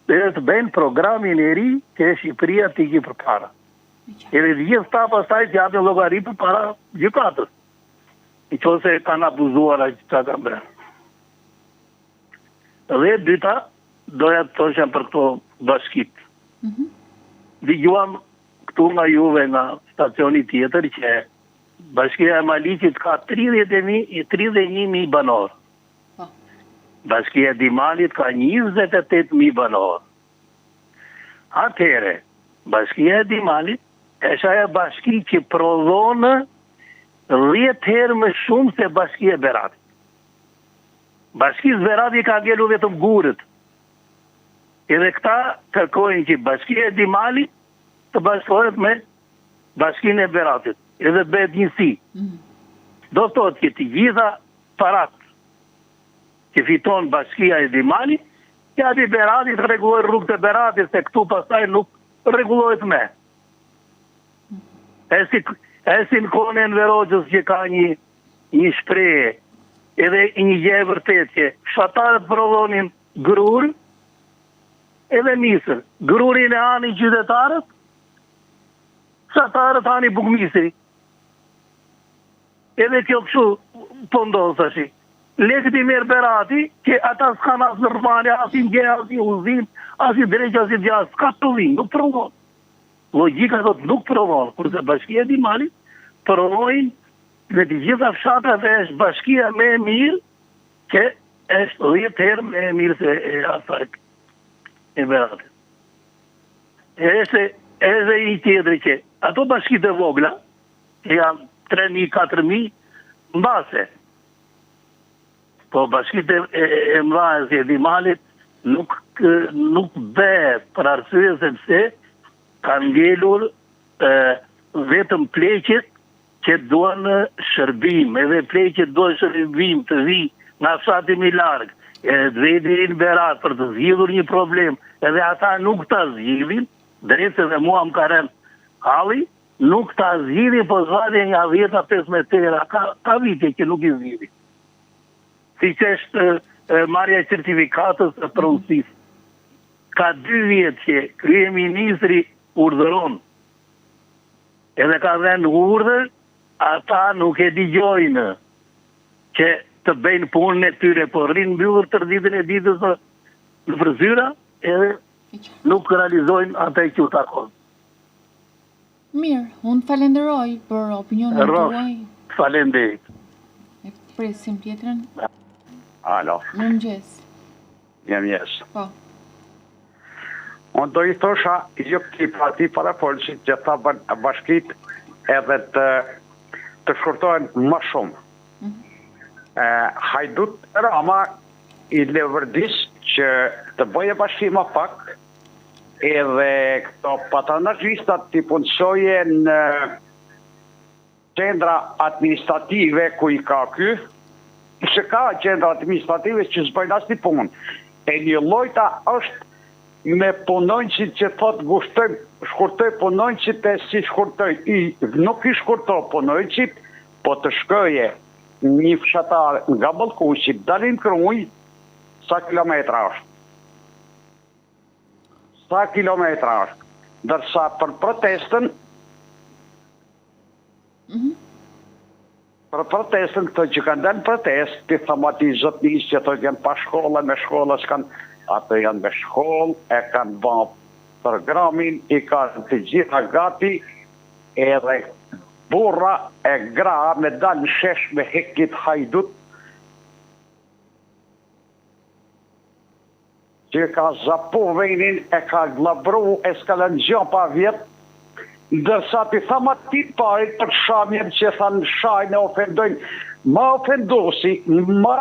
edhe të bëjnë programin e ri që e Shqipëria t'i gjë përpara. Edhe gjithë ta pastaj të japin llogari përpara gjykatës. I qose kanë abuzuar aq që kanë bërë. Dhe dyta, doja të thosha për këto bashkit. Dëgjuam këtu nga juve nga stacioni tjetër që Bashkia e Malicit ka 31.000 banor. Bashkia e Dimalit ka 28.000 banor. Atëhere, Bashkia e Dimalit është ajo bashki që prodhonë 10 herë më shumë se Bashkia e Beratit. Bashkisë Berati ka ngelu vetëm gurët. Edhe këta kërkojnë që Bashkia e Dimalit të bashkohet me Bashkinë e Beratit. Edhe bëhet njësi. Do thotë që të gjitha parat që fiton Bashkia e Dimalit, që ati Beratit rregulloj rrugët e Beratit, se këtu pastaj nuk rregullohet me. E si në kohën e Enver Hoxhës që ka një shprehje, edhe një gjë e vërtetë, fshatarët prodhonin grur edhe misër. Grurin e hanin qytetarët, fshatarët hanin bukmisri. Edhe kjo kështu po ndodh tash. Lekët i merr Berati, që ata s'kan as nërmane, as i nge, as i uzim, as i drejq, as i djas, s'ka provim, nuk provon. Logjika thot nuk provon, kurse Bashkia e Dimalit provojnë në të gjitha fshatat dhe është bashkia me e mirë, që është 10 herë me e mirë se asaj e Beratit. Edhe i tjetëri që ato bashkit e vogla, që janë 3.000, 4.000, mbase. Po bashkit e mdhajës e Dimalit nuk bëhet për arsye sepse kanë ngelur vetëm pleqet që duan shërbim, edhe pleqet duan shërbim të vi nga fshati më larg, deri në Berat për të zgjidhur një problem, edhe ata nuk ta zgjidhin, drejt edhe mua më ka rënë halli, nuk ta zgjidhin, po zgjidhin nga 10-15 tera, ka vite që nuk i zgjidhin. Si që është marrja e certifikatës së pronësisë. Ka 2 vjet që kryeministri urdhëron, edhe ka dhënë urdhër, ata nuk e dëgjojnë që të bëjnë punën e tyre, po rrinë mbyllur tër ditën e ditës në fryzyra, edhe nuk realizojnë atë që u takon. Mirë, unë falenderoj për opinionin tuaj. Falenderit. E presim tjetrën. Alo. Mëngjes. Mëngjes. Po. Unë do i thosha jo këti parti para polisit që tha bashkit edhe të shkurtohen më shumë. Hajdut Rama i Levërdis që të bëje bashki më pak edhe këto patronazhistat të punësoje në qendra administrative ku i ka ky, se ka qendra administrative që s'bëjnë asnjë punë. E një lojta është me punonjësit që thot shkurtoj punonjësit e si shkurtoj. Nuk i shkurtoj punonjësit, po të shkoje një fshatar nga Ballkuqi dalin Kruj, sa kilometra është. Sa kilometra është. Ndërsa për protestën, për protestën, këto që kanë dalë protest, të thamati zotnis që të janë pa shkolla, me shkolla s'kanë, ato janë me shkollë, e kanë bërë programin, i kanë të gjitha gati, edhe burra e gra me dalë në shesh me hekit Hajdut, që ka zapu venin, e ka glabru, e s'ka lënë gjë pa vjetë, ndërsa të thamati parit për shamjen që thanë shajnë e ofendojnë, ma ofendosi, ma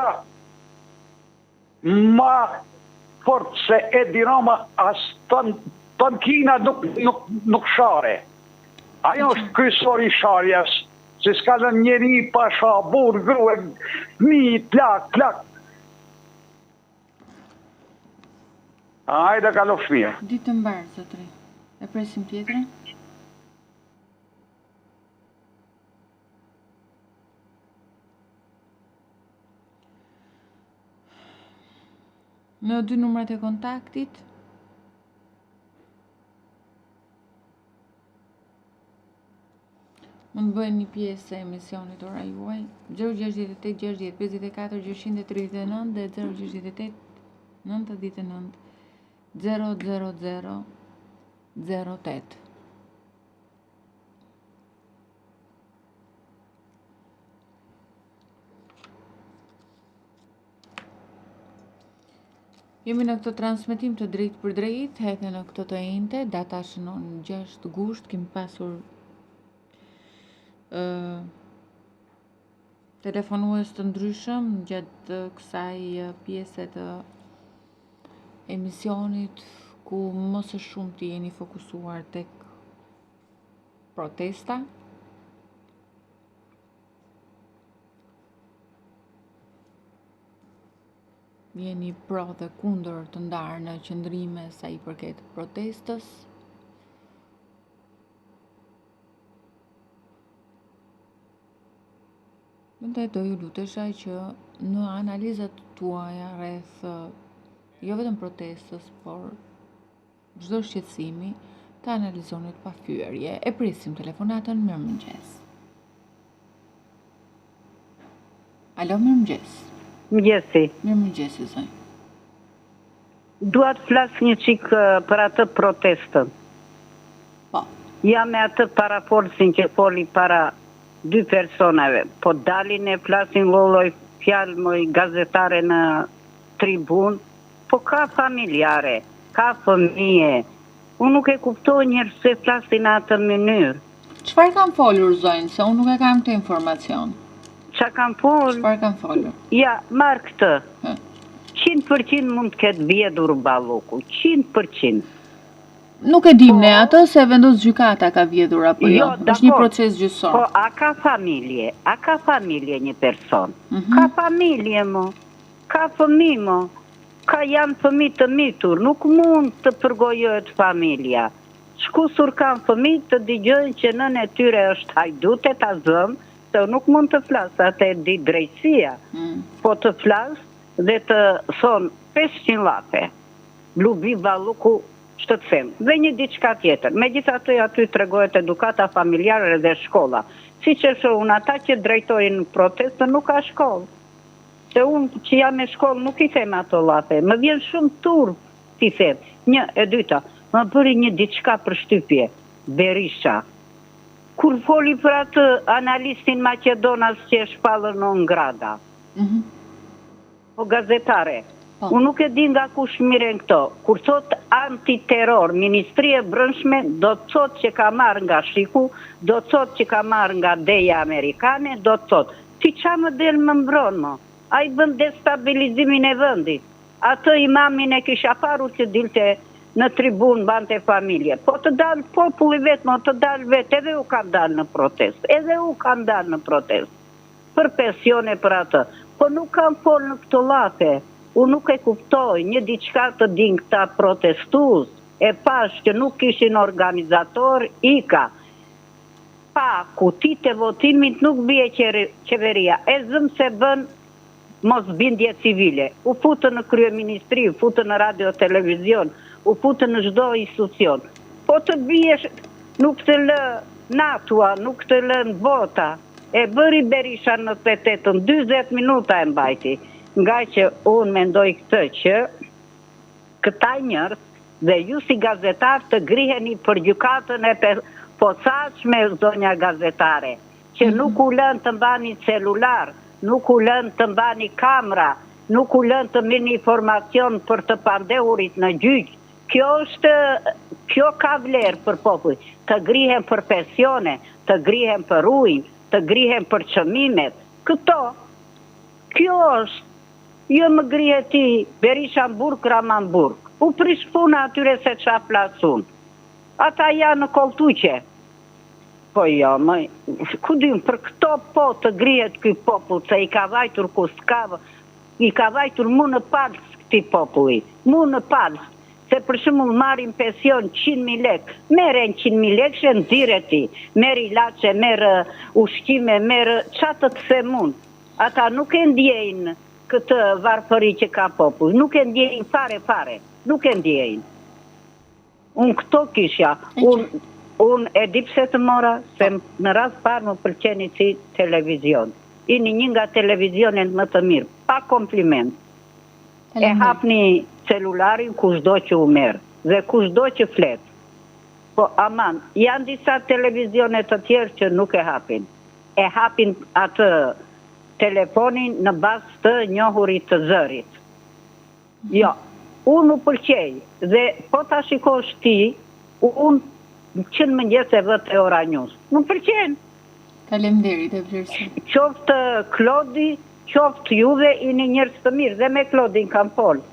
fort se Edi Rama as tën Kina nuk share. Ajo është kryesori i sharjes, se s'ka lënë njeri pa sha, burë, grue, mi, plak. Hajde kalof shmija. Ditë mbarë, zotri. E presim tjetrën. Në 2 numrat e kontaktit. Mund të bëjnë një pjesë e emisionit ora juaj 068 60 54 639 dhe 068 99 000 08. Jemi në këtë transmetim të drejt për drejt, edhe në këtë të ente, data shënon 6 gusht, kemi pasur telefonues të ndryshëm gjatë kësaj pjese të emisionit, ku më së shumti jeni fokusuar tek protesta. Jeni pro dhe kundër të ndarë në qëndrime sa i përket protestës. Mendoj do ju lutesha që në analizat tuaja rreth jo vetëm protestës, por çdo shqetësimi të analizoni pa fyerje. E presim telefonatën. Mirëmëngjes. Alo, mirëmëngjes. Mëngjesi. Mirëmëngjes, zonjë. Dua të flas një çik për atë protestën. Po. Jam me atë parafolsin që foli para dy personave, po dalin e flasin lloj fjalë më gazetare në tribun, po ka familjare, ka fëmije. Unë nuk e kuptoj njerëz se flasin në atë mënyrë. Çfarë kanë folur zonjë, se unë nuk e kam këtë informacion. Qa kanë folur? Çfarë kanë folur? Ja, marr këtë. 100% mund të ketë vjedhur balloku, 100%. Nuk e dim ne atë se vendos gjykata ka vjedhur apo jo. Është një proces gjyqësor. Po a ka familje? A ka familje një person? Ka familje mo, ka fëmijë mo, ka janë fëmijë të mitur, nuk mund të përgojohet familja. Shkusur kanë fëmijë të dëgjojnë që nënë e tyre është hajdute ta zëm, se nuk mund të flas, atë e di drejtësia. Po të flas dhe të thonë 500 lape, lubi balluku, që të them, dhe një diçka tjetër. Megjithatë aty tregohet edukata familjare dhe shkolla. Siç e shohun ata që drejtojnë protestën nuk ka shkollë. Se unë që jam me shkollë nuk i them ato llafe. Më vjen shumë turp ti them. Një e dyta, më bëri një diçka për shtypje. Berisha. Kur foli për atë analistin Maqedonas që e shpallën në Ngrada. Po gazetare. Unë nuk e di nga kush miren këto. Kur thot antiterror, Ministria e Brendshme do të thot që ka marrë nga Shiku, do të thot që ka marrë nga deja amerikane, do të thot. Ti qa më del më mbron mo? A i bën destabilizimin e vendit. Atë imamin e kisha paru që dilte në tribun bante familje. Po të dalë populli vetë, mo të dalë vetë, edhe u kanë dalë në protest. Për pensione për atë. Po nuk kanë folë në këto llafe. Unë nuk e kuptoj, një diçka të din këta protestus, e pash që nuk ishin organizator, ika. Pa kutit e votimit nuk bie qeveria, e zëm se bën mos bindje civile. U futën në kryeministri, u futën në radio televizion, u futën në çdo institucion. Po të biesh, nuk të lë natua, nuk të lë në bota. E bëri Berisha në 88, 20 minuta e mbajti. Nga që unë mendoj këtë që këta njerëz dhe ju si gazetar të griheni për gjykatën e posaçme zonja gazetare, që nuk u lën të mbani celular, nuk u lën të mbani kamera, nuk u lën të merrni informacion për të pandehurit në gjyq. Kjo ka vlerë për popull. Të grihen për pensione, të grihen për ujë, të grihen për çmimet. Kjo është. Jo më grije ti, Berisha në burg, Rama në burg. U prish puna atyre se qa plasun. Ata janë në koltuqe. Po jo, ku dim, për këto po të grijet këj popull, se i ka vajtur ku s'kavë, i ka vajtur mu në palës këti populli. Mu në palës, se për shumë marim pension 100.000 lek. Mere 100.000 lek, shë nëzire ti. Mere ilaçe, mere ushqime, mere qatë të themun. Ata nuk e ndjejnë këtë varfëri që ka popull. Nuk e ndjejnë fare. Nuk e ndjejnë. Unë këto kishja. Unë e di pse të mora, se në rast parë më pëlqeni si televizion. Ini një nga televizionet më të mirë. Pa kompliment. E hapni celularin kushdo që u merë. Dhe kushdo që flet. Po aman, janë disa televizionet të tjerë që nuk e hapin. E hapin atë telefonin në bazë të njohurit të zërit. Jo, unë u pëlqej dhe po ta shikosh ti, unë që në mëngjes e vët e ora njës. Më pëlqen. Faleminderit e vlerësoj. Qoftë Klodi, qoftë juve, i një njerëz të mirë, dhe me Klodin kam folë.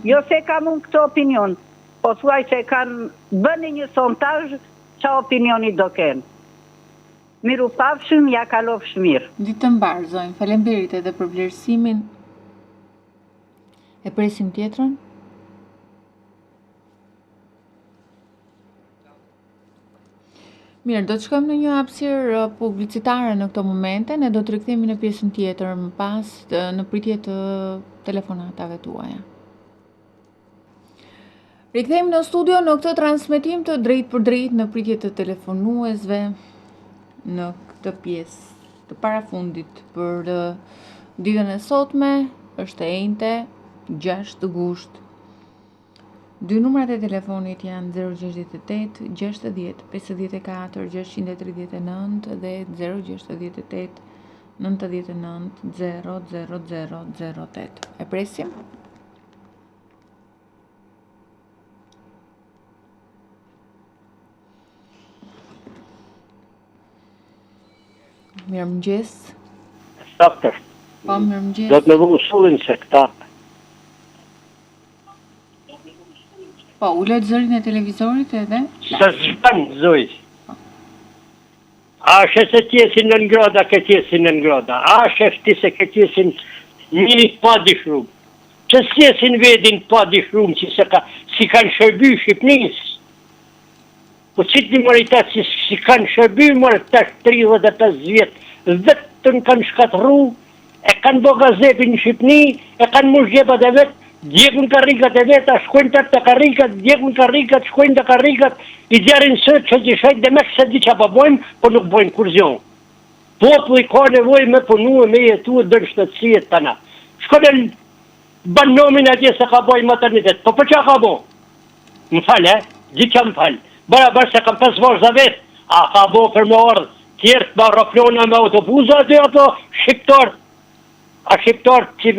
Jo se kam unë këtë opinion, po thuaj se kanë bëni një sondazh, qa opinioni do kenë. Miru pafshëm, ja kalofsh mirë. Ditë të mbarë, zonjë. Faleminderit edhe për vlerësimin. E presim tjetrën. Mirë, do të shkojmë në një hapësirë publicitare në këto momente, ne do të rikthehemi në pjesën tjetër më pas në pritje të telefonatave tuaja. Rikthehemi në studio në këtë transmetim të drejt për drejt në pritje të telefonuesve në këtë pjesë të parafundit për ditën e sotme, është e njëjte 6 gusht. Dy numrat e telefonit janë 068 60 54 639 dhe 068 99 00008. E presim? Mirëmëngjes. Saktër. Po, mirëmëngjes. Do të më vënë sullin se këta. Po, ulet zërin e televizorit edhe? Së zhban zoj. A shë se tjesin në ngroda, ke tjesin në ngroda. A shëfti se ke tjesin një pa dishrum. Që s'jesin vedin pa dishrum, që si kanë shërby Shqipnis. Po qitë një mëritat si kanë shërby, mërë tash 35 vjetë, vetën kanë shkatru, e kanë bo gazetin në Shqipni, e kanë mush gjepat e vetë, djekun karikat e veta, shkojnë të karikat, djekun karikat, shkojnë të karikat, i djarin sëtë që që shajtë dhe me këse di që pa bojmë, po nuk bojnë kur zion. Populli ka nevoj me punu e me jetu e dërë shtetësijet të na. Shkojnë banë nomin atje se ka bojnë maternitet, po për që ka bo? Më falë, di që më falë. Bërë se kam 5 vazhda vetë, a ka bo për me ardhë, tjertë me aeroplona me autobuza aty ato shqiptar, a shqiptar që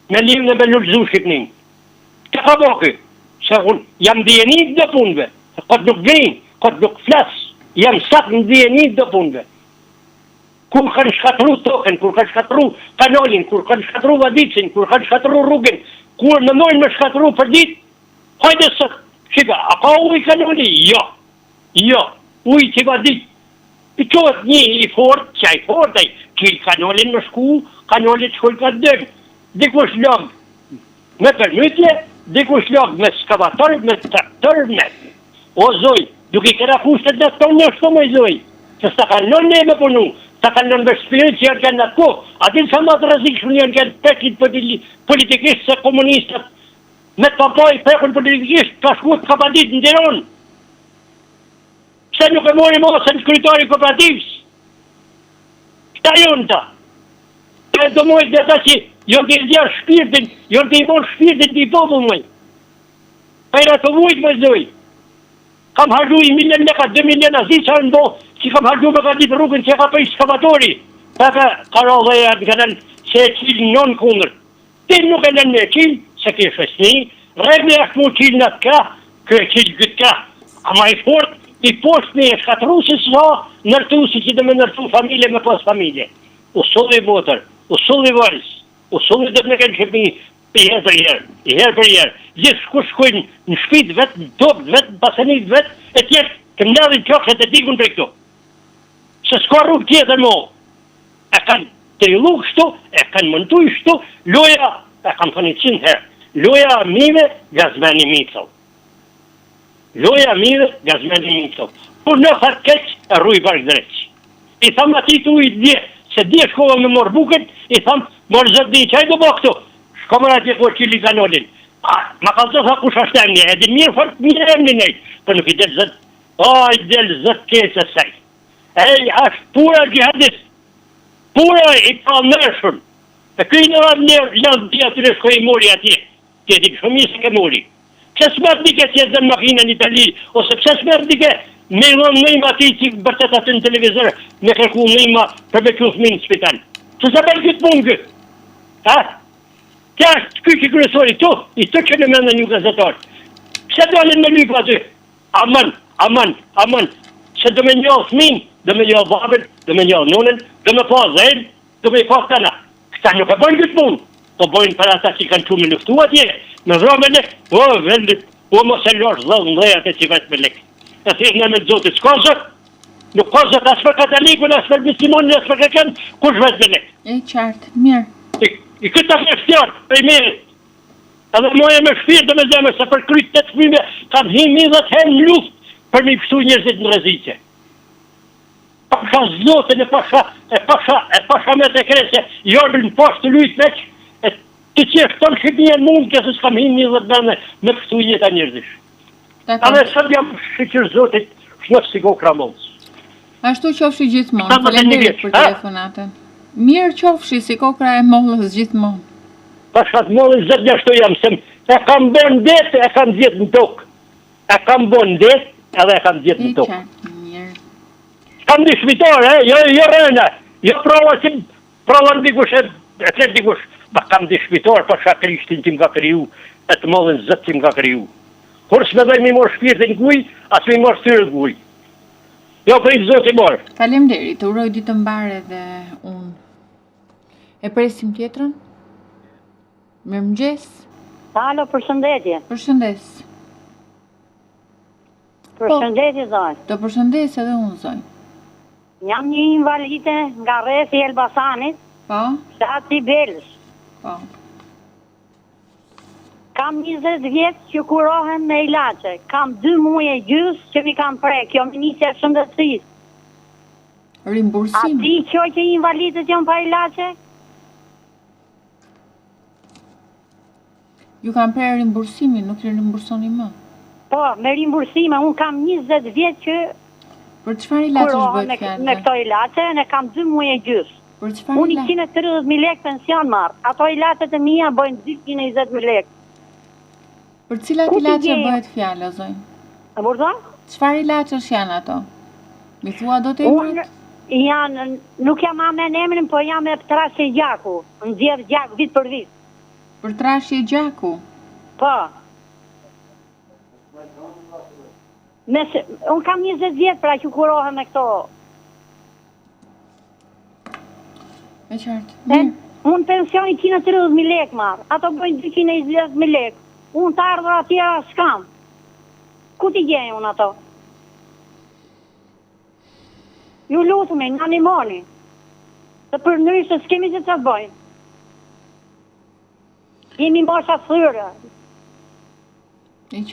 me livë në me lullëzu Shqipnin. Që ka bo kë? Se unë jam djenit dhe punve. Këtë nuk vejnë, këtë nuk flasë. Jam sakë në djenit dhe punve. Kur kanë shkatru token, kur kanë shkatru kanalin, kur kanë shkatru vadicin, kur kanë shkatru rrugin, kur në mojnë me shkatru për dit, hajde së, shika, a ka uj kanali? Jo. Jo, uj që vadit. I qohet një i fort, që i fort, që i kanalin me shku, kanalit shkull ka dëmë. Dikush logë me përmytje, dikush logë me skavator, me traktor, me. O zoj, duke i këra kushtet në tonë në shko me zoj, që s'ta kanë në ne me punu, s'ta kanë në mbërshpirit që janë kanë në ko, atin sa ma të rëzikshën janë kanë pekit politikisht se komunistët, me të papaj pekën politikisht, ka shkut kapatit në Tiron. Pse nuk e mori mosën kryetari kooperativës? Këta jonë ta. E do mojtë dhe ta që jonë të i zjarë shpirtin, jonë të i morë shpirtin të i popull mëj. Pajra të vujtë më zdoj. Kam hardu 1 milion leka, 2 milion zi që ndo, që kam hardu me ka ditë rrugën që ka për i skavatori. Pa ka rallë dhe janë kënën që e qilë non kundër. Ti nuk e lënë me qilë, se ke shësni, regle ashtë mu qilë në të ka, kë e qilë këtë ka. A ma i fort, i poshtë me e shkatru si s'ha, nërtu si që dhe me nërtu familje me pas familje. Usulli motër, usulli varës, usulli dhe me kënë Shqipni, i herë për herë, i herë për herë. Gjithë shku shkojnë në shpit vetë, në topë vetë, në basenit vetë, e tjetë të mledhin qokset e dikun për këto. Se s'ka rrugë tjetër mo. E kanë trillu kështu, e kanë mëntu kështu, loja, e kanë thoni 100 herë, loja mive, gazmeni mitëll. Loja mive, gazmeni mitëll. Por në thërë keq, e rruj barë dreq. I thamë ati tu i dje, se dje shkova me morë buket, i thamë, morë zëtë di, qaj do bo këtu? Shkoma atje ko qili kanolin. Ma ka të tha kush ashtë emni, e din mirë fort mirë emni nejtë, për nuk i del zëtë, i del zëtë keqë e saj. Ashtë pura gjihadist, pura i pa nërshën, e këj në radhë lëndë tja të rëshko i mori atje, të di shumë se ke mori. Pse s'merë dike që jetë në makina në Itali, ose pse s'merë dike me lënë nëjma ati që bërtet atë në televizor, me kërku nëjma për me qëfëmin në spital. Që se bërë këtë punë këtë? Ha? Kja është këtë që kërësori tu, i të që në mendë një gazetar. Pse dalin me lypë aty? Aman. Se do me njëllë fëmin, do me njëllë babën, do me njëllë nunën, do me pa zëjnë, do me i pa këtana. Këta nuk e bojnë këtë punë, po bojnë për ata që kanë që me luftu atje, me vromene, vendit, mos e losh dhëllë në dhejat e që vetë me lekë. E thirë në me të zotit, s'ka zëtë? Nuk ka zëtë asë për katalikun, asë për bisimonin, asë për këkën, kush vetë me lekë? E qartë, mirë. I këtë të fështjarë, për i mirë. Edhe moje me shpirë dhe me zemë, se për krytë të të fëmime, kam himi dhe të hemë luft, për mi pështu njerëzit në rreziqe. Pasha zotën e pasha me të krese, jorën në poshtë të lujtë veç, e të qeshtë tonë Shqipnien mund, kësë s'kam hinë 20 mene me pështu jeta njerëzish. A me sot jam shqyqër zotit, shnëf si go kramons. Ashtu qofshi gjithmonë, faleminderit për telefonatën. Mirë qofshi si kokra e mollës gjithmonë. Pashat mollës zëtë ashtu jam, se e kam bën det, e kam zjetë në tokë. E kam bën det, edhe e kam zjetë në tokë. Kam di shmitore, jo rëna, jo prova në dikush, e të dikush, pa kam di shmitore, pasha Krishtin që m'ka kriju, e të mollën zëtë që m'ka kriju. Kur s'me dhe mi mor shpirtin kuj, as mi mor styrë kuj. Jo për i zotë i morë. Faleminderit, uroj ditë mbare dhe unë. E presim tjetrën? Mirëmëngjes. Alo, përshëndetje. Përshëndes. Përshëndetje, zonjë. Të përshëndes edhe unë, zonjë. Jam një invalide nga rrethi Elbasanit, Po? shtati Belës. Po. Kam 20 vjetë që kurohem me ilaçe. Kam 2 muaj e gjysë që mi kam prek, jo Ministria e Shëndetësisë. Rimbursim. A ti qoj që invalidët janë pa ilaçe? Ju kam prerë rimbursimin, nuk i rimbursoni më. Po, me rimbursime, unë kam 20 vjetë që Për çfarë ilaçesh kurohem bëhet fjalë? me këto ilaçe, ne kam 2 muaj e gjysë. Për çfarë Unë 130.000 lekë pension marr. Ato ilaçet e mia bëjnë 220.000 lekë. Për cilat ilaçe bëhet fjalë, zonjë? A burdo? Çfarë ilaçesh janë ato? Mi thua do të emrat? Janë, nuk jam me në emrin, po jam me trashje gjaku. Nxjerr gjak vit për vit. Për trashje gjaku? Po. Unë kam 20 vjetë pra që kurohem me këto. Me qartë. Unë pensioni 130.000 lekë marë. Ato bëjnë 220.000 lekë. Unë të ardhur atje s'kam. Ku t'i gjenjë unë ato? Ju lutëmi, në animoni. Të për ndryshë s'kemi që të bëjmë. Jemi mosha thyrë.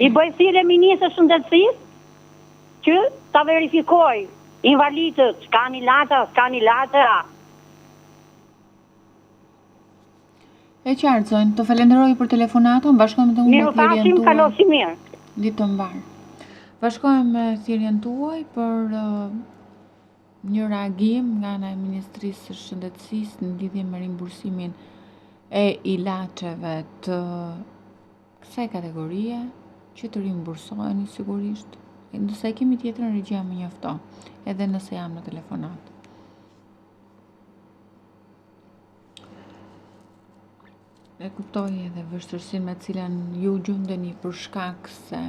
I bëjë thyrë e Ministrës së Shëndetësisë që ta verifikoj invalidët, s'ka një lata. E qartë, zonjë, të falenderoj për telefonatën, bashkojmë të unë me thirrjen tuaj. Kalosi mirë. Ditë të mbarë. Bashkojmë me thirrjen tuaj për një reagim nga ana e Ministrisë së Shëndetësisë në lidhje me rimbursimin e ilaçeve të kësaj kategorie që të rimbursoheni sigurisht. Nëse kemi tjetrën, regjia më njofto, edhe nëse jam në telefonat. E kuptoj edhe vështirësinë me cilën ju gjendeni për shkak se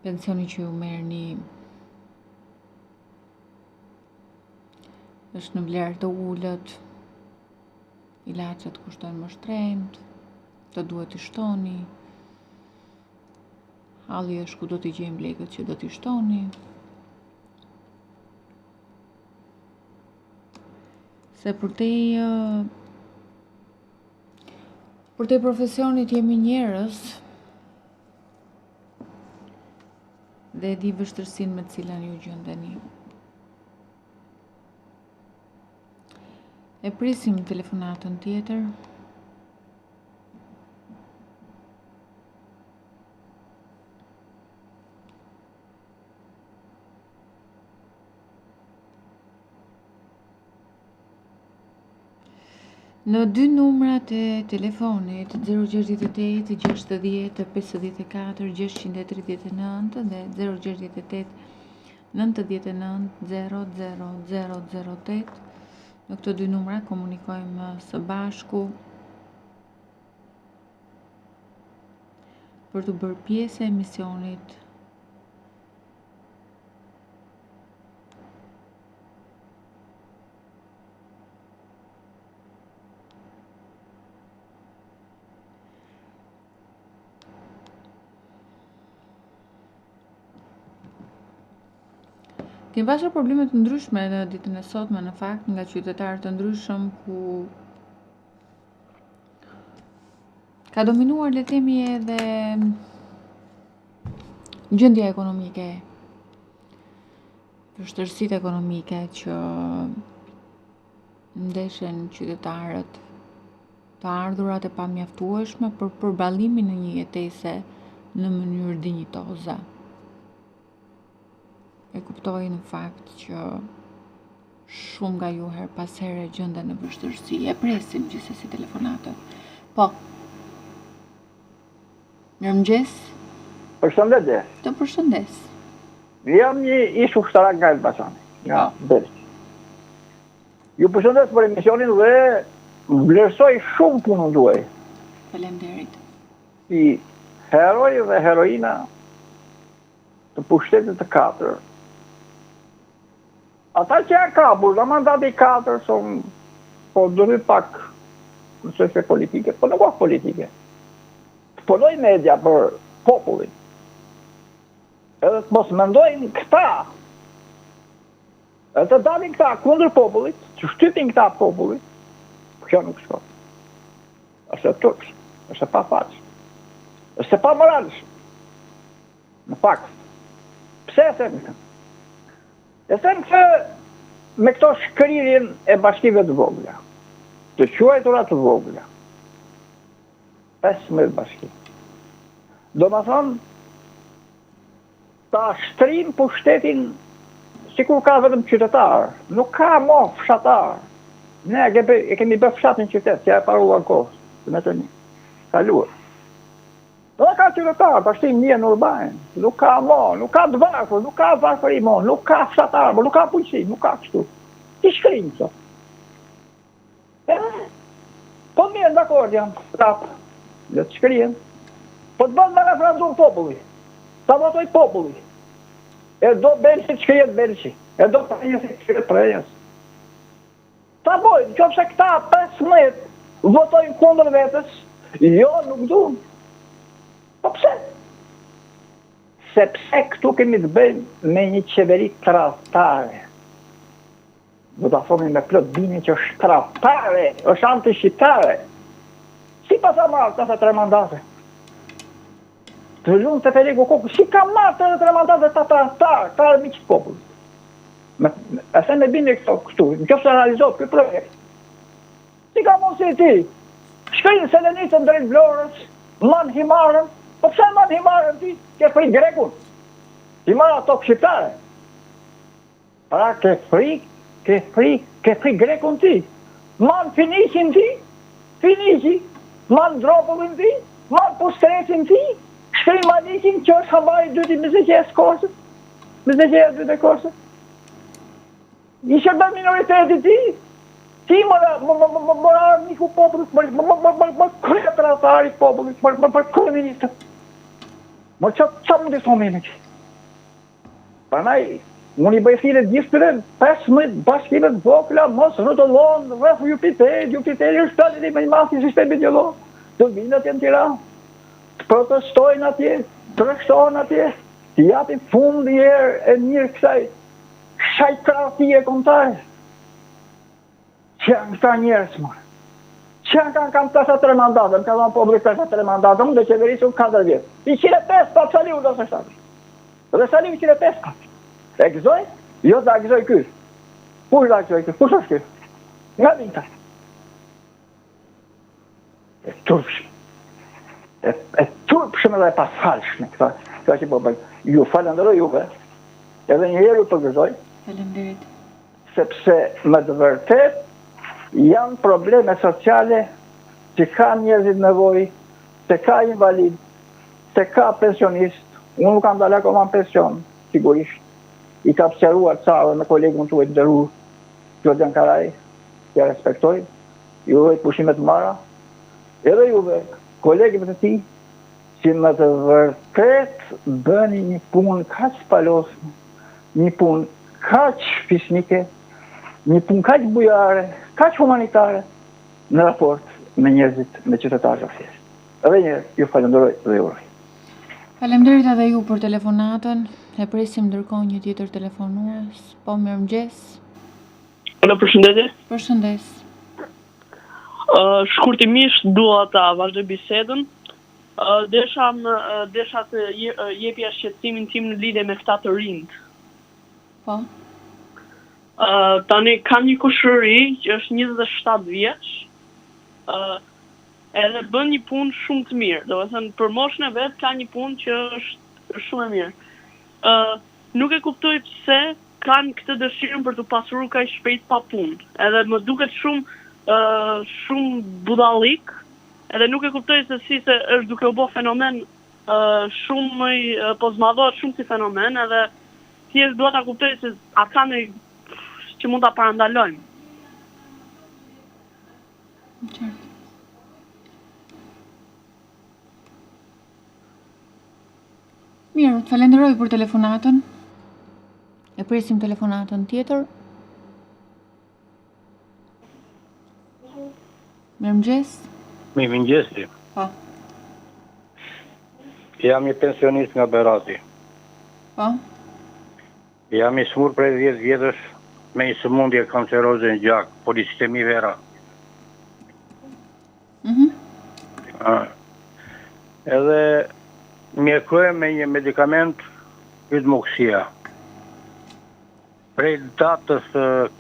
pensioni që ju merrni është në vlerë të ulët, ilaçet kushtojnë më shtrenjtë, të duhet të shtoni, halli është ku do t'i gjejmë lekët që do t'i shtoni. Se për te profesionit jemi njerëz dhe e di vështirësinë me cilën ju gjendeni. E prisim telefonatën tjetër. Në 2 numrat e telefonit 068 60 54 639 dhe 068 99 00008. Në këto 2 numra komunikojmë së bashku për të bërë pjesë e emisionit Kemi pasur probleme të ndryshme në ditën e sotme në fakt nga qytetarë të ndryshëm ku ka dominuar le të themi edhe Gjendja ekonomike, vështirësitë ekonomike që ndeshen qytetarët, të ardhurat e pamjaftueshme për përballimin e një jetese në mënyrë dinjitoze. E kuptoj në fakt që shumë nga ju her pas here gjenden në vështirësi. E presim gjithsesi telefonatën. Po. Mirëmëngjes. Përshëndetje. Të përshëndes. Jam një ish ushtarak nga Elbasani, nga Beriq. Ju përshëndes për emisionin dhe vlerësoj shumë punën tuaj. Faleminderit. Si heroj dhe heroina të pushtetit të 4. Ata që janë kapur, në mandati 4, son po dërry pak në çështje politike, po nuk është politike. Të punoj media për popullin. Edhe të mos mendojnë këta, edhe të dalin këta kundër popullit, që shtypin këta popullit, për kjo nuk shko. Është turpsh, është pa faqë, është pa moralsh. Në fakt. Pse e them këtë? E them që me këto shkrirjen e bashkive të vogla, të quajtura të vogla, 15 bashki. Do më thonë, ta shtrim pushtetin sikur ka vetëm qytetar, nuk ka mo fshatar. Ne e kemi bërë fshatin qytet, që e paruar kohës, me të një, kaluar. Dhe ka qytetar, bashkim një në urban, nuk ka mo, nuk ka të varfër, nuk ka varfëri mo, nuk ka fshatar, nuk ka pulqi, nuk ka kështu. Ti shkrim, so. Po mirë, dakord jam, prapë, dhe të shkrim. Po të bënd me referendum populli. Ta votoj populli. E do Belqi të shkrijet Belqi. E do Prejës të shkrijet Prejës. Ta bojnë, qofse këta 15 votojnë kundër vetës, jo, nuk duhen. Po pse? Sepse këtu kemi të bëjmë me një qeveri tradhtare. Do ta thomi me plot dini që është tradhtare, është anti-shqiptare. Si pasa marrë të 3 mandate? Të lunë të Feriku Kokë, si ka marrë të 3 mandate të tradhtarë, të armiqë popullë. E se me bindi këtu, në kjo se realizohet këtë projekt. Si ka mund si ti? Shkrinë Selenitën drejt Vlorës, man himarën, po pse man himarën ti? Ke fri Grekun. Himara tokë shqiptare. Pra ke fri Grekun ti. Man Finiqin ti, Finiqi, man Dropullin ti, man Pustresin ti, shkrinë Malikin që është hambari 2 Mizëqes Korsës, Mizëqes 2 Korsës. I shërbën minoriteti ti, ti më armiku popullit, më kërë tradhtari popullit, më kërë ministët. Më që mund të thonë me që? Parnaj, unë i bëjfile gjithë të rëmë, 15 bashkimet vokla, mos rëtëllon, rrëth Jupiteri është planet i me një masi sistemi biolog, të vinë atje në Tiranë, të protestojnë atje, të rështojnë atje, të japin fund i e mirë kësaj shajkratie kontare. Që janë këta njerës më? Që janë kam 53 mandate, më ka dhanë publik 53 mandate, më dhe qeverisë 4 vjetë. I 105 pa Saliu do së shtatë. Dhe Saliu 105 pa. E gëzoj? Jo da gëzoj kërë. Kush da gëzoj kërë? Kush është kërë? Nga vinta. E turpshme. E turpshme dhe pas falshme këta. Këta që po bëjnë. Ju falenderoj juve. Edhe një herë ju përgëzoj. Falenderit. Sepse me të vërtet janë probleme sociale që ka njerëzit nevoj, që ka invalid, që ka pensionist. Unë nuk kam dalë akoma në pension, sigurisht. I ka pësjeruar carë me kolegën tuaj të nderuar, Gjorgjan Karaj, që ja respektoj, juve pushimet mara, edhe juve, kolegëve të ti, që me të vërtet bëni një punë kaq palosme, një punë kaq fisnike, një punë kaq bujare, kaq humanitare, në raport me njerëzit, me qytetarët e fjesë. Edhe njerë, ju falenderoj dhe uroj. Faleminderit edhe ju për telefonatën. E presim ndërkohë një tjetër telefonues. Po, mirëmëngjes. Alo, përshëndetje. Përshëndes. Shkurtimisht dua ta vazhdoj bisedën. Desha të jepja shqetësimin tim në lidhje me këta të rinjt. Po. Tani kam një kushëri që është 27 vjeç, edhe bën një punë shumë të mirë. Do të thënë për moshën e vet ka një punë që është shumë e mirë. Nuk e kuptoj pse kanë këtë dëshirën për të pasuruar kaq shpejt pa punë. Edhe më duket shumë budallik. Edhe nuk e kuptoj se është duke u bë fenomen shumë po zmadhohet shumë si fenomen, edhe thjesht dua ta kuptoj se a ka në që mund ta parandalojmë. Mirë, të falenderoj për telefonatën. E presim telefonatën tjetër. Mirëmëngjes. Mirëmëngjes. Po. Jam një pensionist nga Berati. Po. Jam i smur prej 10 vjetësh me një sëmundje kanceroze në gjak, polisistemi vera. Edhe mjekojmë me një medikament hydmoksia. Prej datës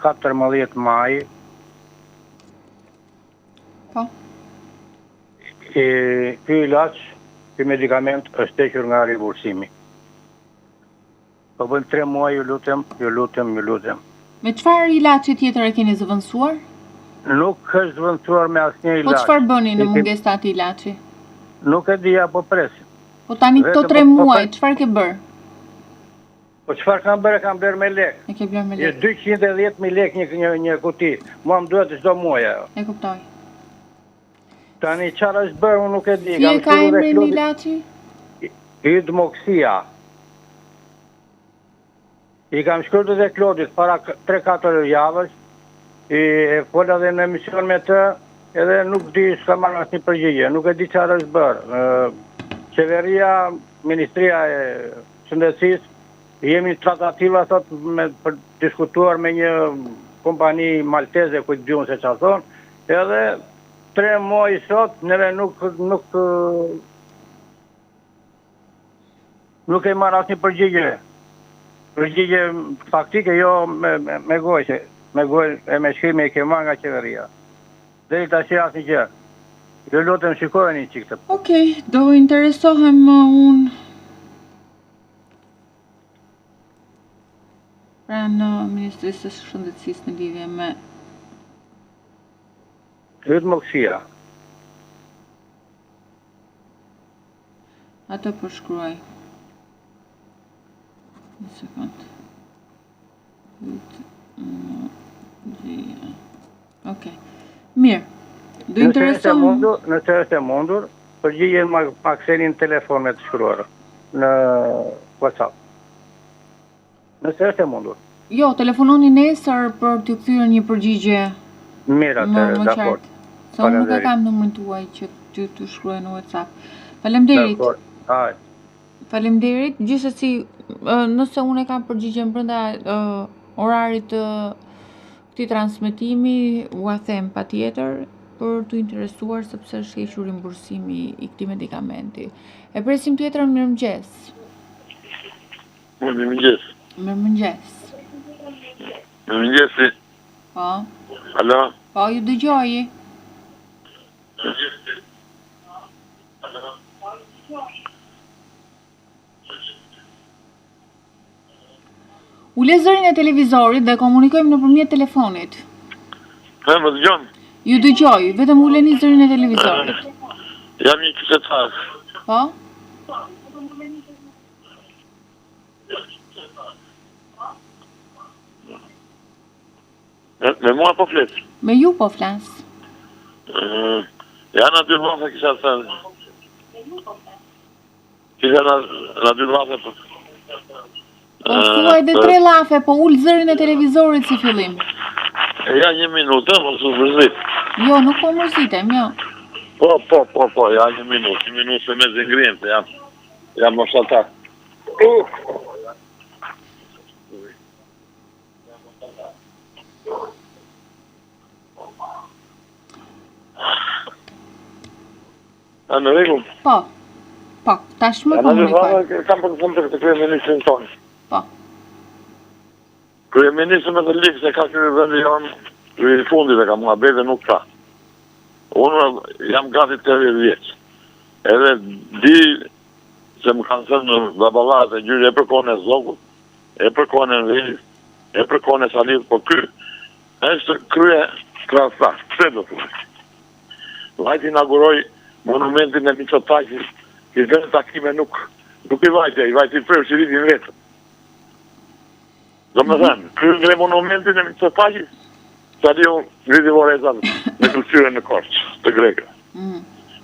14 maj, po. Ky ilaç, ky medikament është hequr nga ribursimi. Po bën 3 muaj, ju lutem. Me çfarë ilaçi tjetër e keni zëvendësuar? Nuk është zëvendësuar me asnjë ilaç. Po çfarë bëni në mungesë të atij ilaçi? Nuk e di, apo presim. Po tani këto 3 muaj, çfarë ke bërë? Po çfarë kam bërë? Kam bërë me lek. E ke bërë me lek. Është 210.000 lek një kuti. Mua më duhet çdo muaj ajo. E kuptoj. Tani çfarë është bërë, unë nuk e di. Si e ka emrin ilaçi? Hydmoksia. I kam shkruar edhe Klodit para 3-4 javësh. E fola edhe në emision me të, edhe nuk di s'ka marrë asnjë përgjigje. Nuk e di çfarë është bërë. Qeveria, Ministria e Shëndetësisë, jemi në tratativa sot për diskutuar me një kompani malteze, ku të diun se çfarë thon, edhe 3 muaj sot neve nuk e marrë asnjë përgjigje. Përgjigje faktike, jo me gojë, me me shkrimi e ke marrë nga qeveria. Deri tash asnjë gjë. Ju lutem shikojeni çik këtë. Okej, do interesohem unë. Pra në Ministrisë së Shëndetësisë në lidhje me hydmoksia. Atë përshkruaj. Një sekund. Okej. Mirë. Do interesohem. Nëse është e mundur, përgjigjen ma kseni në telefon me të shkruar në WhatsApp. Nëse është e mundur. Jo, telefononi nesër për t'ju kthyer një përgjigje. Mirë, atëherë, dakord. Se unë nuk e kam numrin tuaj që t'ju shkruaj në WhatsApp. Faleminderit. Faleminderit. Gjithsesi, nëse unë e kam përgjigjen brenda orarit të këtij transmetimi, u a them patjetër për të interesuar sepse është hequr rimbursimi i këtij medikamenti. E presim tjetrën. Mirëmëngjes. Mirëmëngjes. Mirëmëngjes. Mirëmëngjes. Po. Alo. Po, ju dëgjoj. Ule zërin e televizorit dhe komunikojmë nëpërmjet telefonit. Më dëgjon? Ju dëgjoj, vetëm uleni zërin e televizorit. Jam një qytetar. Po? Me mua po flet? Me ju po flas. Janë aty rrafë kisha thënë. Kisha në 2 rrafë po. Po thuaj dhe 3 llafe, po ul zërin e televizorit si fillim. Ja 1 minutë, mos u mërzit. Jo, nuk po mërzitem, jo. Po, ja 1 minutë. 1 minutë se me zingrim, se jam moshatar. A në rregull? Po, Po, tashmë komunikoj. Kam për të thëmë të kryeministrin tonë. Po. Kryeministri me të likë se ka kërë vendi janë i fundit e ka mua bete nuk ka. Unë jam gati 80 vjeç. Edhe di se më kanë thënë në babalat e gjyri e për kone e zogut, e për kone e vejt, e për kone e salit, po është krye krastar. Pse do të? Vajti inauguroj monumentin e Mitsotakis, i vene takime nuk i vajti, i vajti prërë që rritin vetëm. Do më thënë, krye monumentin e Mitsotakis, sa di unë rriti vorezat me kultyre në Korçë, të greke.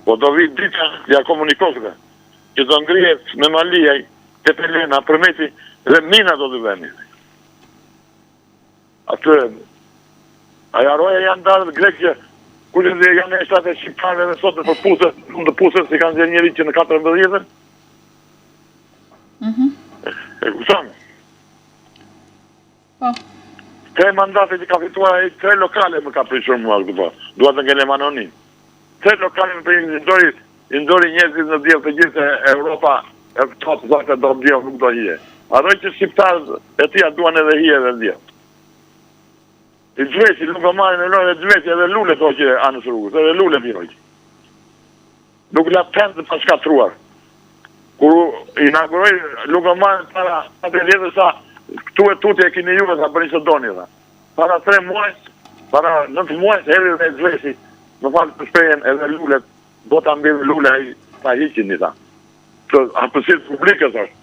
Po do vitë dita, ja komunikosve, që do ngrihet me Malijaj, të Pelena, përmeti, dhe mina do të veni. Atyre, aja roja janë darë grekë, kullë dhe janë e shtate shqiptarve dhe sot për pusët, në të pusët si kanë zhe njeri që në 14. E kusanë. Po. 3 mandatet i ka fituar e 3 lokale më ka prishur mua këtë po. Duat të ngele manonin. 3 lokale më prishur, indori njerëzit në djelë të gjithë e Europa, e të zakët do djelë nuk do hije. Arroj që shqiptarë e tia duan edhe hije dhe djelë. I Gjveci, nuk o marrin e lojnë e Gjveci edhe lule to që anës rrugës, edhe lule miroj. Nuk la pendë të pashkatruar. Kur inauguroj, nuk o marrin para atë vjetë sa këtu e tuti e kini juve sa për një së doni dhe. Para 3 muajs, para 9 muajs, edhe dhe Gjveci, më falë të shpejen edhe lullet, do të ambirë lulle e ta hiqin një ta. Hapësit publikës është.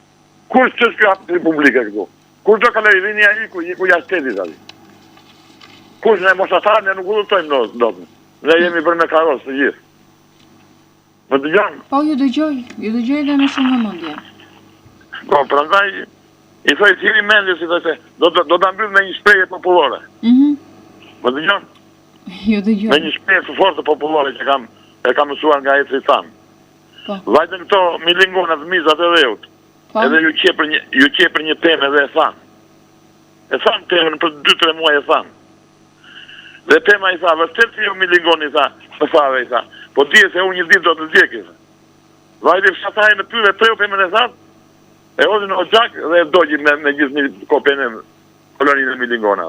Kur që shkjo hapësit publikë këtu? Kur që ka lejë linja iku jashtetit ati? Kush ne moshatarë ne nuk u dhëtojmë do të. Ne jemi për me karosë të gjithë. Më të gjanë? Po, ju dëgjoj dhe me shumë vëmendje. Po, prandaj, i thoj cili mendje si thoj se, do të mbyll me një shprehje popullore. Më të gjanë? Ju dëgjoj. Me një shprehje fortë popullore që e kam mësuar nga eci tanë. Po. Vajtën këto milingonat, mizat edhe eut. Po. Edhe ju qepër një temë edhe e thanë. E thanë temën për 2-3 muaj e thanë. Dhe tema i tha, vërtet që jo milingoni i tha, më thave i tha, po dje se unë një ditë do të zdjeki. Vajti fshataj në pyve 3 pëmën e thatë, e odin o gjak dhe e dojgjim me gjithë një kopene koloninë e milingona.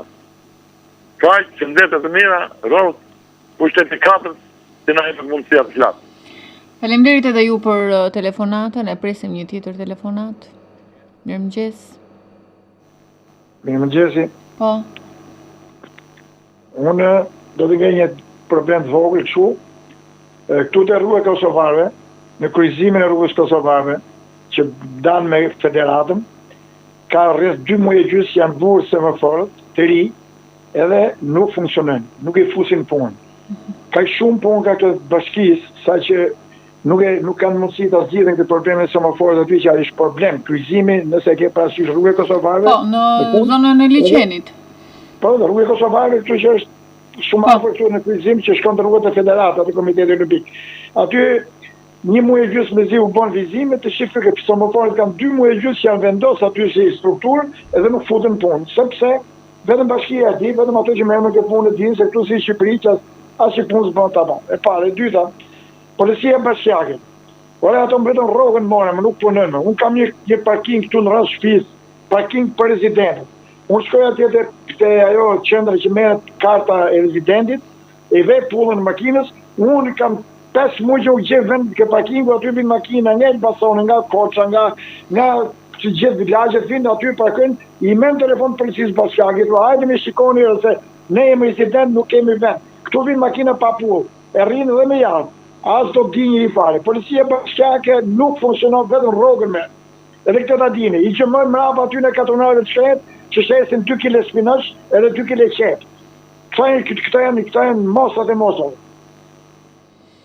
Kaj, qëndetet të mira, rrët, pushteti 4, që na e të mundësia të klatë. Faleminderit edhe ju për telefonatën, e presim një tjetër telefonat. Mirëmëngjes. Mirëmëngjesi. Po. Unë do të ngej një problem të vogël kështu. Këtu te rruga Kosovarëve, në kryqëzimin e rrugës Kosovarëve, që dan me federatën, ka rreth 2 muaj e gjysmë janë burë semaforët të ri, edhe nuk funksionojnë, nuk i fusin punë. Ka shumë punë ka këtë bashkisë, sa që nuk kanë mundësi të zgjidhen këtë probleme semaforët aty që është problem. Kryqëzimi, nëse ke parasysh rrugën Kosovarëve. Po, në zonën e liçenit. Po, dhe rrugë e Kosovarëve këtu që është shumë afër këtu në kryqëzim që shkon të rrugët e federatë, atë Komiteti Olimpik. Aty 1 muaj e gjysmë mezi u bën vizime të shifë që semaforët kanë 2 muaj e gjysmë që janë vendosur aty si strukturë edhe nuk futen punë, sepse vetëm bashkia e di, vetëm ato që merren me këtë punë dinë se këtu si Shqipëri që as që punë s'bën ta bën. E para, e dyta, policia bashkiake. Ora ato mbetën rrogën morën, më nuk punojnë. Unë kam një parking këtu në rreth shtëpisë, parking për rezidentë. Unë shkoj atje te ajo qendra që merret karta e rezidentit, e ve pullën makinës, unë kam 5 muaj që u gjej vend ke parkingu, aty vin makina nga Elbasani, nga Korça, nga që gjithë vilazhet vinë aty parkojnë, i merr telefon policisë bashkiake, hajde më shikoni se ne jemi rezident, nuk kemi vend. Këtu vin makina pa pull, e rrinë edhe me javë. As do di një i fare. Policia bashkiake nuk funksionon vetëm rrogën me. Edhe këtë ta dini, i që më mrapa aty në katonarët shkret, që shesin 2 kg spinaç edhe 2 kg qep. Këta janë mosat e mosat.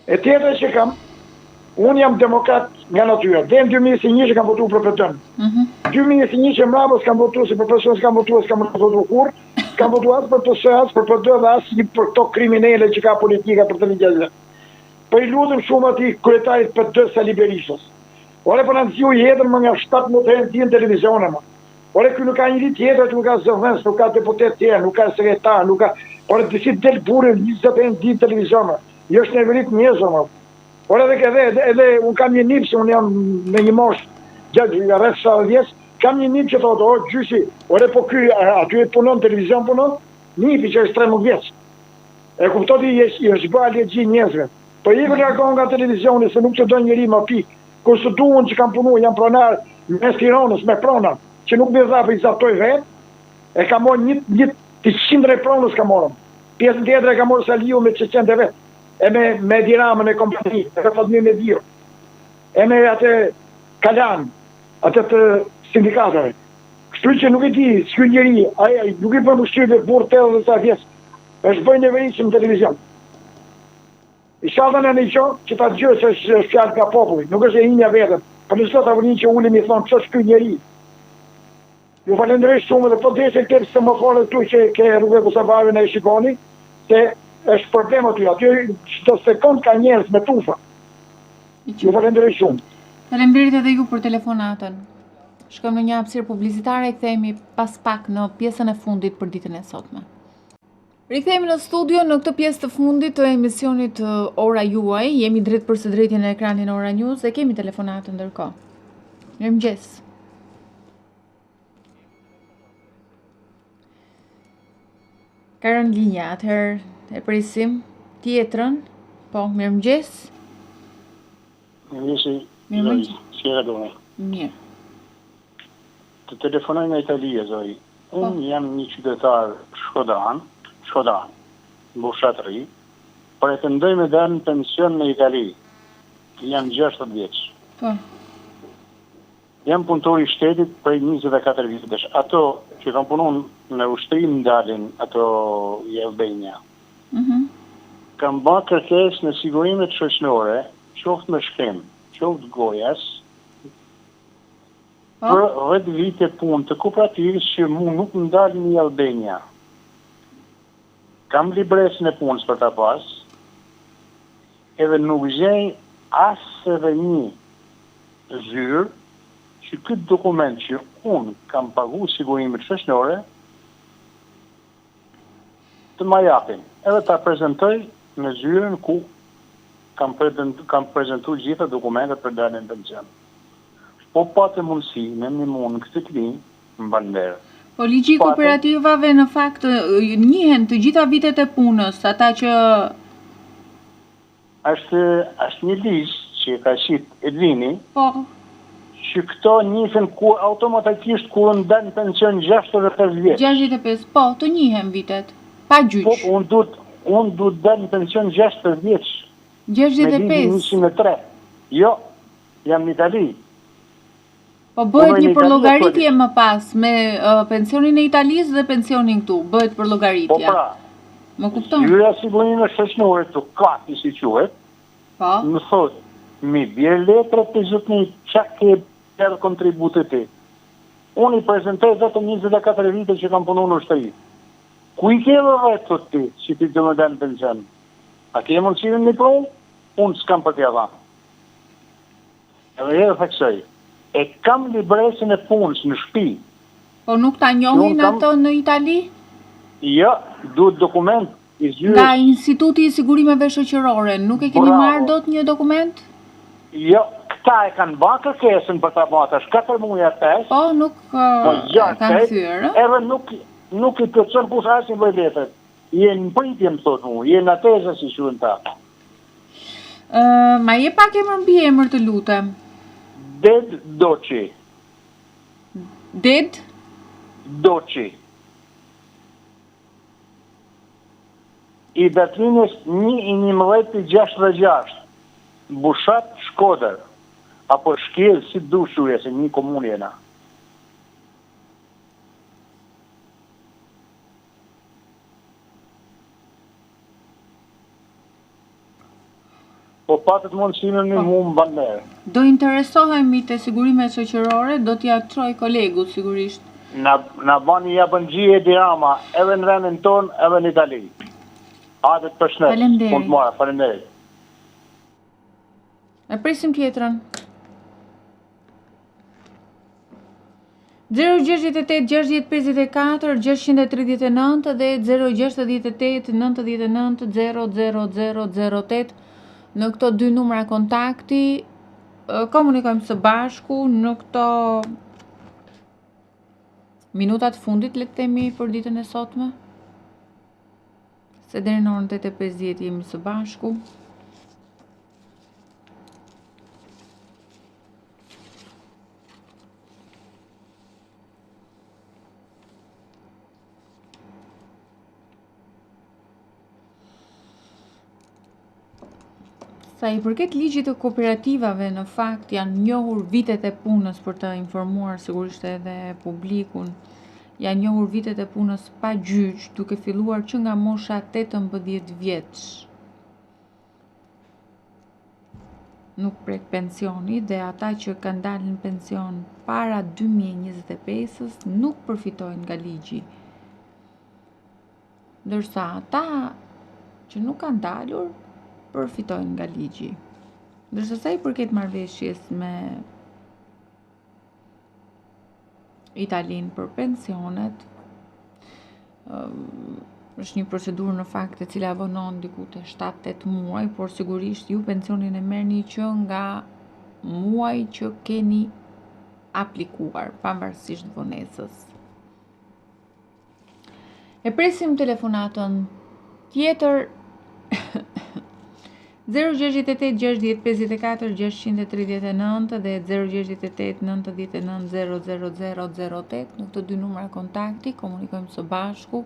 E tjetër që kam, unë jam demokrat nga natyra. Dhe në 2021 që kam votu për pëtën. 2021 që mrapa s'kam votu, si për person s'kam votu kur, s'kam votu asë për PS, asë për PD dhe asë për këto kriminele që ka politika për të ligjezve. Po i lutëm shumë ati kryetarit PD Sali Berishës. Ore për në nëzju jetën më nga 17 herë në televizione më. Ore kjo nuk ka njëri tjetër që nuk ka zëvëns, nuk ka deputet tjerë, nuk ka sekretar, nuk ka... Ore të si del burën 20 herë në televizione. Jo është në verit njëzër më. Por edhe unë kam një nipë, se unë jam në një moshë rreth 70 vjeç, kam një nipë që thotë, o gjyshi, ore po ky aty punon, televizion punon, nipi që është 13 vjeç. E kuptoti i është bërë alergji njerëzve. Po i reagon nga televizioni se nuk të do njëri më pikë. Kur së duhen që kam punu, jam pronar me Tiranës, me prona, që nuk me dha për i zaptoj vetë, e ka morë një 100 pronës ka morëm. Pjesën tjetër e ka morë Saliu me 600 vetë. E me Diramën e kompani, e ka fotmi me Dio. E me atë Kalan, atë të sindikatëve. Kështu që nuk e di, s'ky njëri, nuk i për më shqyrë burë 80 vjeç, është bëjnë e veriqëm në televizion. I shalën e në i qonë që ta gjë që është fjallë nga populli, nuk është e inja vetëm, për në sot avërin që ullim i thonë që është ky njëri. Ju falendrej shumë dhe po deshe këtë se më falë tu që ke rrugë Kosovare në e shikoni, se është problem aty, aty çdo sekond ka njerëz me tufa. Ju falendrej shumë. Faleminderit edhe ju për telefonatën. Shkojmë në një hapësirë publicitare e kthehemi pas pak në pjesën e fundit për ditën e sotme. Rikthehemi në studio në këtë pjesë të fundit të emisionit Ora Juaj. Jemi drejt për së drejtje në ekranin Ora News e kemi telefonatën ndërkohë. Mirëmëngjes. Ka rënë linja, atëherë e presim tjetrën. Po, mirëmëngjes. Mirëmëngjes. Si e doni? Mirë. Të telefonoj nga Italia, zoj. Unë jam një qytetar Shkodan, mbushatëri, pretendoj me dalë në pension në Itali. Jam 60 vjeç. Po. Jam punëtor i shtetit prej 24 vitesh. Ato që kam punon në ushtrim dalin, ato i Albania. Kam bërë kërkesë në sigurimet shoqërore, qoftë me shkem, qoftë gojas, për 10 vite punë të kooperativës që mu nuk më dalin i Albania. Kam libresën e punës për ta pas, edhe nuk gjej asë edhe një zyrë që këtë dokument që unë kam pagu sigurimet shoqërore të ma japin. Edhe ta prezentoj në zyrën ku kam prezentu gjitha dokumentet për daljen në pension. Po patë mundësi me një mundë këtë klinë më banderë. Po ligji i kooperativave në fakt njihen të gjitha vitet e punës, ata që... Është një ligj që ka qit Edvini, po, që këto njihen ku automatikisht kur ndan pension 65 vjeç. 65, po, të njihen vitet, pa gjyq. Po, unë du të dal në pension 60 vjeç. 65? Me ligj 103. Jo, jam në Itali. Po bëhet një përllogaritje më pas me pensionin e Italisë dhe pensionin këtu, bëhet përllogaritja. Po pra. Më kupton? Zyra sigurime shoqërore të kati si quhet. Po. Më thot, mi bjerë letrat të zotni qa ke për kontributet ti. Unë i prezentoj vetëm 24 vite që kam punu në ushtëri. Ku i ke dhe vetë të ti, që ti të më dalë pension? A ke mundësinë një provë? Unë s'kam për t'ja dha. Edhe edhe theksoj. E kam libresën e punës në shtëpi. Po nuk ta njohin ato në Itali? Jo, duhet dokument i zyrës. Nga Instituti i Sigurimeve Shoqërore, nuk e keni marrë dot një dokument? Jo, këta e kanë bërë kërkesën për ta bërë 4 muaj 5. Po, nuk kanë thyrë. Edhe nuk i plotson pusa asnjë lloj letër. Je në pritje më thotë mua, je në atezë si quhen ta. Ma je pak emër mbi emër të lutem. Ded Doçi. Ded? Doçi. I datrinës 1/11/66. Bushat Shkodër. Apo Shkjel, si dushuje, se një komunë jena. Po patët mundësimin një mu më banerë. Do interesohemi të sigurimet shoqërore, do t'ja troj kolegu sigurisht. Na bani japën gjie dirama, edhe në vendin ton, edhe në Itali. Adet për shnet, mund të mora, falenderit. E presim tjetrën. 068 654 639 dhe 068 99 00008 Në këto 2 numra kontakti komunikojmë së bashku në këto minutat fundit, le të themi, për ditën e sotme. Se deri në orën 8:50 jemi së bashku. Sa i përket ligjit të kooperativave, në fakt janë njohur vitet e punës për të informuar sigurisht edhe publikun. Janë njohur vitet e punës pa gjyq, duke filluar që nga mosha 18 vjeç. Nuk prek pensioni dhe ata që kanë dalë në pension para 2025-s nuk përfitojnë nga ligji. Ndërsa ata që nuk kanë dalur përfitojnë nga ligji. Ndërsa sa i përket marrëveshjes me Italinë për pensionet, është një procedurë në fakt e cila vonon diku te 7-8 muaj, por sigurisht ju pensionin e merrni që nga muaj që keni aplikuar, pavarësisht vonesës. E presim telefonatën tjetër 068-6054-639 dhe 068-99-00008. Në këto 2 numra kontakti komunikojmë së bashku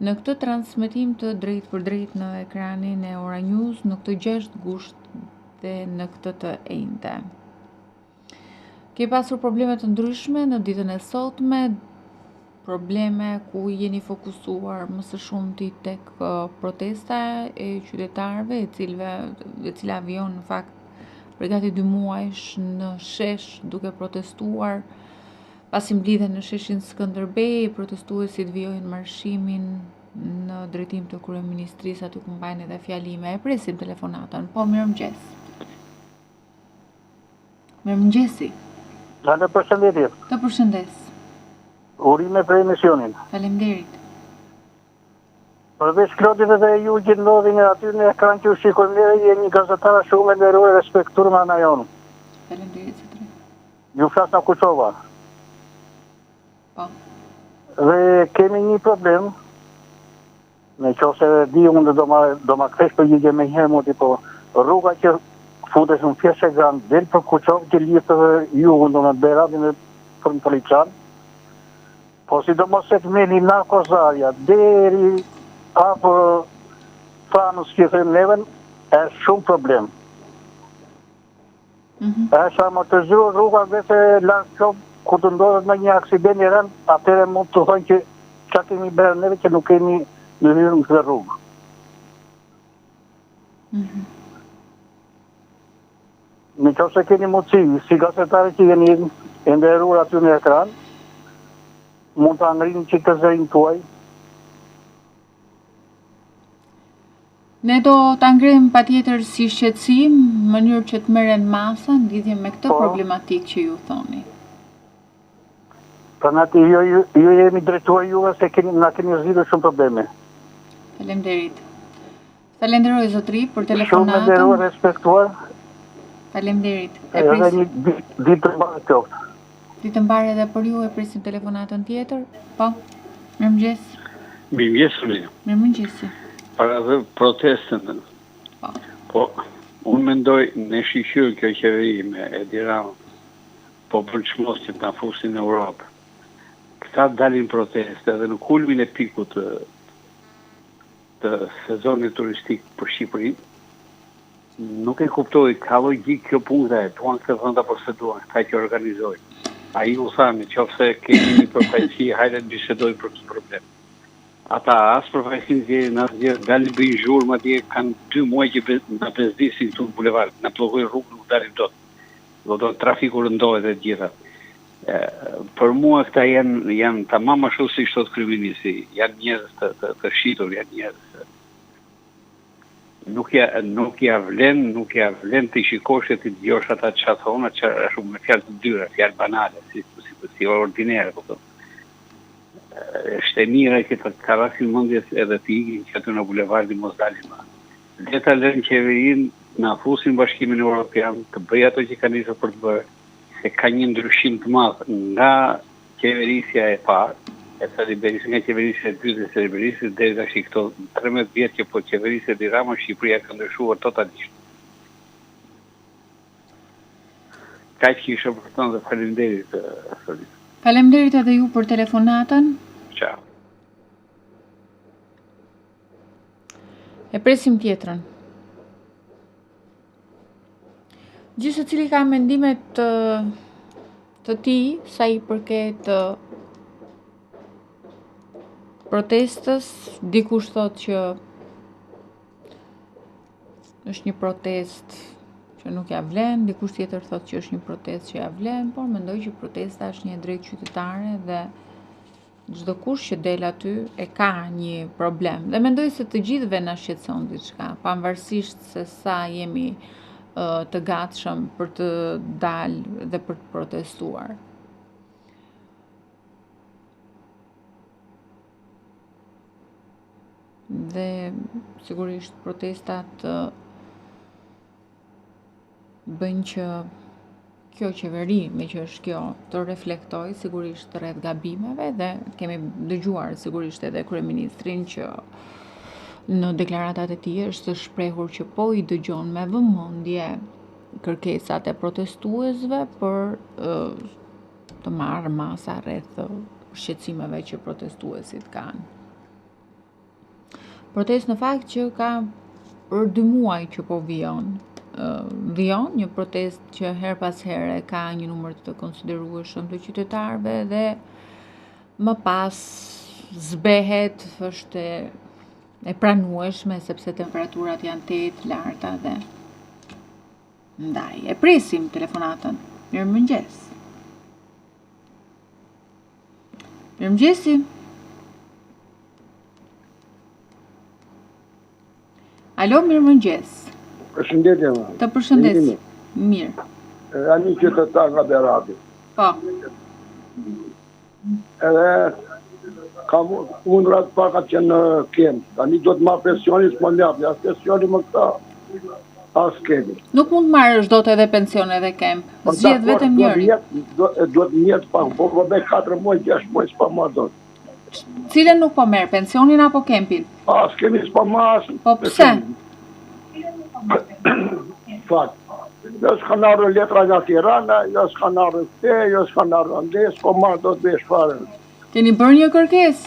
në këtë transmetim të drejt për drejt në ekranin e Ora News në këtë 6 gusht dhe në këtë të enjte. Ke pasur probleme të ndryshme në ditën e sotme, probleme ku jeni fokusuar më së shumti tek protesta e qytetarëve, e cila vijon në fakt për gati 2 muajsh në shesh duke protestuar. Pasi mblidhen në sheshin Skënderbej, protestuesit vijojnë marshimin në drejtim të kryeministrisë, aty ku mbajnë edhe fjalime. E presim telefonatën. Po, mirëmëngjes. Mirëmëngjesi. Të përshëndetje. Të përshëndes. Urime për emisionin. Faleminderit. Përveç Klodit dhe ju që ndodhin aty në ekran që u shikojmë ne, jeni një gazetare shumë e nderuar e respektuar me ana jonë. Faleminderit se tre. Ju flas nga Kuçova. Po. Dhe kemi një problem. Në qoftë se di unë do ma kthesh përgjigje më herë moti, po rruga që futesh në Fjeshe Grand del për Kuçovë që lidh ju do në Beradin e për Poliçan. Po sidomos se të meni nga Kozarja deri apo Franus që them neven, është shumë problem. Është amortizuar rruga vetë larg shumë, ku të ndodhet në një aksident i rënd, atëherë mund të thonë që çka kemi bërë neve që nuk kemi në hyrë në këtë rrugë. Në qoftë se keni mundësi, si gazetari që jeni e nderuar aty në ekran, mund të ngrini që të zërin tuaj. Ne do ta ngrem patjetër si shqetësim, në mënyrë që të merren masa në lidhje me këtë problematikë që ju thoni. Pranati ju jemi drejtuar juve se na keni zgjidhur shumë probleme. Faleminderit. Falenderoj zotri për telefonatën. Shumë e nderuar, respektuar. Faleminderit. Edhe një ditë të mbarë qoftë. Ditë mbarë edhe për ju, e presim telefonatën tjetër. Po, mirëmëngjes. Mirëmëngjes. Mirëmëngjes. Para dhe protestën. Po, unë mendoj në shqyqyrë kjo qeveri me Edi Rama, po për çmos që ta fusin në Europë. Këta dalin proteste edhe në kulmin e pikut të sezonit turistik për Shqipërinë, nuk e kuptoj, ka logjik kjo punë, tuan këtë vënda për se duan, këta që organizojnë. A i u thami, qofse kemi një përfajsi, hajde të bisedoj për këtë problem. Ata asë përfajsin zjerë, dalin bëjnë zhurë, ma tje kanë 2 muaj që në bezdisin të bulevard, në plogoj rrugë nuk dalim do të trafiku rëndohet dhe gjitha. Për mua këta janë tamam ashtu si shtot kryeministri, janë njerëz të shitur, janë njerëz. Nuk ja vlen të shikosh e të dëgjosh ata çfarë thonë, çfarë është me fjalë të dyra, fjalë banale, si ordinere, kupton. Është e mira që të karasin mendjes edhe të ikin që aty në bulevardin mos dalin më. Le ta lënë qeverinë na fusin Bashkimin Evropian, të bëj ato që kanë nisur për të bërë, se ka një ndryshim të madh nga qeverisja e parë, e Sali Berisha, nga qeverisja e dytë e Sali Berisha, deri tash këto 13 vjet që po qeverisja e Rama, Shqipëria ka ndryshuar totalisht. Kaq kisha për të thënë dhe faleminderit. Faleminderit edhe ju për telefonatën. Ciao. E presim tjetrën. Gjithë secili ka mendimet të tij sa i përket protestës. Dikush thot që është një protestë që nuk ja vlen, dikush tjetër thot që është një protestë që ja vlen, por mendoj që protesta është një drejtë qytetare dhe çdo kush që del aty e ka një problem. Dhe mendoj se të gjithëve na shqetëson diçka, pavarësisht se sa jemi të gatshëm për të dalë dhe për të protestuar. Dhe sigurisht protestat bëjnë që kjo qeveri, me që është kjo, të reflektoj sigurisht rreth gabimeve dhe kemi dëgjuar sigurisht edhe kryeministrin që në deklaratat e tij është shprehur që po i dëgjon me vëmendje kërkesat e protestuesve për të marrë masa rreth shqetësimeve që protestuesit kanë. Protestë në fakt që ka për 2 muaj që po vijon një protestë që her pas here ka një numër të konsiderueshëm të qytetarëve dhe më pas zbehet, është e pranueshme sepse temperaturat janë të larta dhe ndaj. E presim telefonatën. Mirëmëngjes. Mirëmëngjesi. Alo, mirëmëngjes. Përshëndetje, ma. Të përshëndes. Mirë. Ani qytetar nga Berati. Po. Edhe kam undrat paka që në kem. Tani do të marrë pensioni s'mo ljapi. As pensioni më këta. As kemi. Nuk mund marrësh dot edhe pension edhe kem. Zgjedh vetëm njëri. Do të mjetë pak. Po bëj 4 muaj, 6 muaj s'pa marrë dot. Cilën nuk po merr, pensionin apo kempin? As kemi s'pa marrë. Po pse? Fakt. Jo s'kan ardhur letra nga Tirana, jo s'kan ardhur këte, jo s'kan ardhur ande, s'ko marrë do të besh fare. Keni bërë një kërkesë?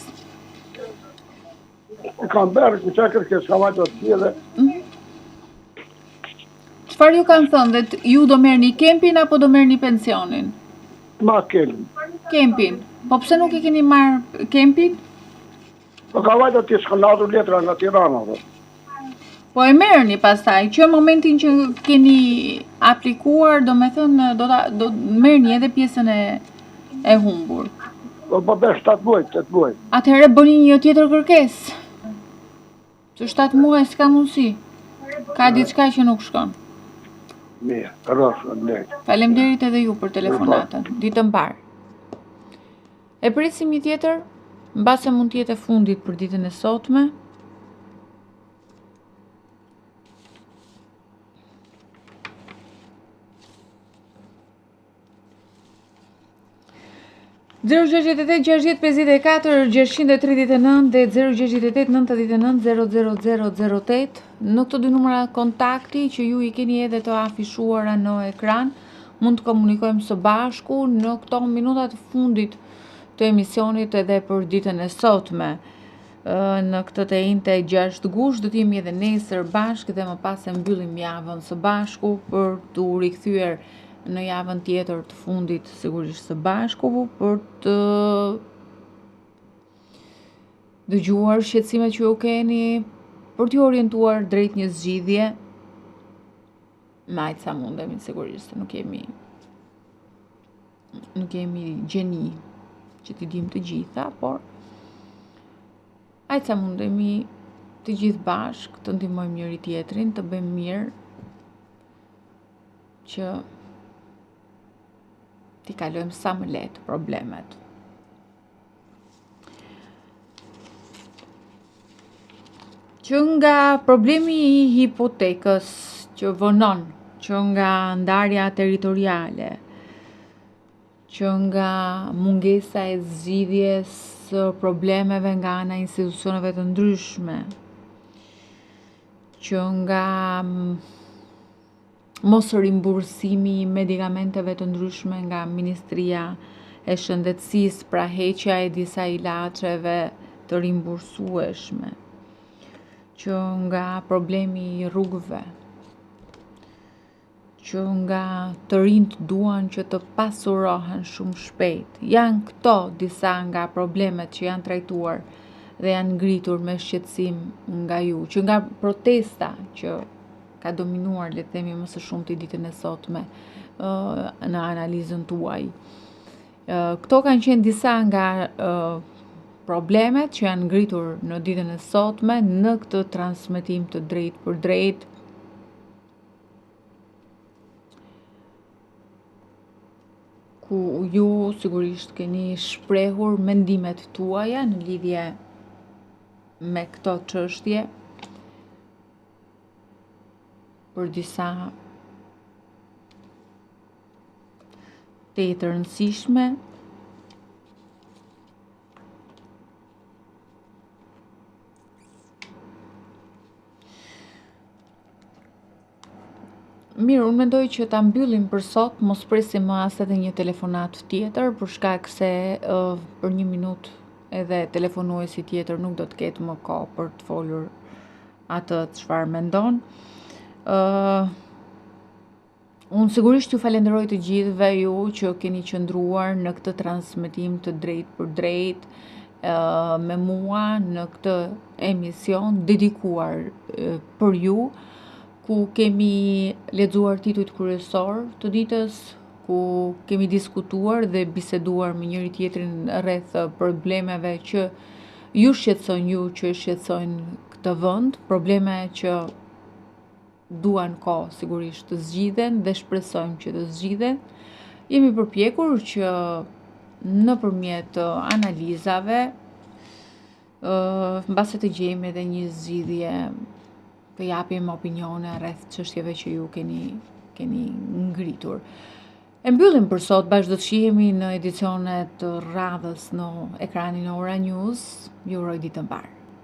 Kam bërë, që kërkesë, kam ajtë të tjede. Çfarë ju kanë thënë, dhe ju do merrni kempin apo do merrni pensionin? Ma kempin. Kempin. Po pse nuk i keni marrë kempin? Po kam ajtë të s'kan ardhur letra nga Tirana. Po e merrni pastaj, që momentin që keni aplikuar, do me thënë, do merrni edhe pjesën e humbur. Po bësh 7 muaj, 8 muaj. Atëherë bëni një tjetër kërkesë. Që 7 muaj s'ka mundësi. Ka diçka që nuk shkon. Mirë, rrosë, ndërë. Faleminderit edhe ju për telefonatën. Ditë mbar. E presim një tjetër, mbase mund të jetë e fundit për ditën e sotme. Në këto 2 numra kontakti që ju i keni edhe të afishuara në ekran, mund të komunikojmë së bashku në këto minutat fundit të emisionit edhe për ditën e sotme. Në këtë të njëjtë 6 gusht do të jemi edhe nesër bashkë dhe më pas e mbyllim javën së bashku për të rikthyer në javën tjetër të fundit sigurisht së bashku për të dëgjuar shqetësimet që ju keni, për t'ju orientuar drejt një zgjidhje. Majtë sa mundemi sigurisht, nuk jemi gjeni që t'i dim të gjitha, por ajtë sa mundemi të gjithë bashkë, të ndihmojmë njëri tjetrin, të bëjmë mirë që t'i kalojmë sa më lehtë problemet. Që nga problemi i hipotekës që vonon, që nga ndarja territoriale, që nga mungesa e zgjidhjes së problemeve nga ana e institucioneve të ndryshme, që nga mos rimbursimi i medikamenteve të ndryshme nga Ministria e Shëndetësisë, pra heqja e disa ilaçeve të rimbursueshme, që nga problemi i rrugëve, që nga të rinjt duan që të pasurohen shumë shpejt. Janë këto disa nga problemet që janë trajtuar dhe janë ngritur me shqetësim nga ju, që nga protesta që ka dominuar, le të themi më së shumti ditën e sotme në analizën tuaj. Këto kanë qenë disa nga problemet që janë ngritur në ditën e sotme në këtë transmetim të drejtë për drejtë, ku ju sigurisht keni shprehur mendimet tuaja në lidhje me këto çështje për disa të rëndësishme. Mirë, unë mendoj që ta mbyllim për sot, mos presim më as edhe një telefonat tjetër, për shkak se për 1 minutë edhe telefonuesi tjetër nuk do të ketë më kohë për të folur atë çfarë mendon. Unë sigurisht ju falenderoj të gjithëve ju që keni qëndruar në këtë transmetim të drejtë për drejtë me mua në këtë emision dedikuar për ju, ku kemi lexuar titujt kryesor të ditës, ku kemi diskutuar dhe biseduar me njëri tjetrin rreth problemeve që ju shqetësojnë ju, që shqetësojnë këtë vend, probleme që duan kohë sigurisht të zgjidhen dhe shpresojmë që të zgjidhen. Jemi përpjekur që nëpërmjet analizave mbase të gjejmë edhe një zgjidhje, të japim opinione rreth çështjeve që ju keni ngritur. E mbyllim për sot, bashkë do të shihemi në edicionet të radhës në ekranin e Ora News. Ju uroj ditë të mbar.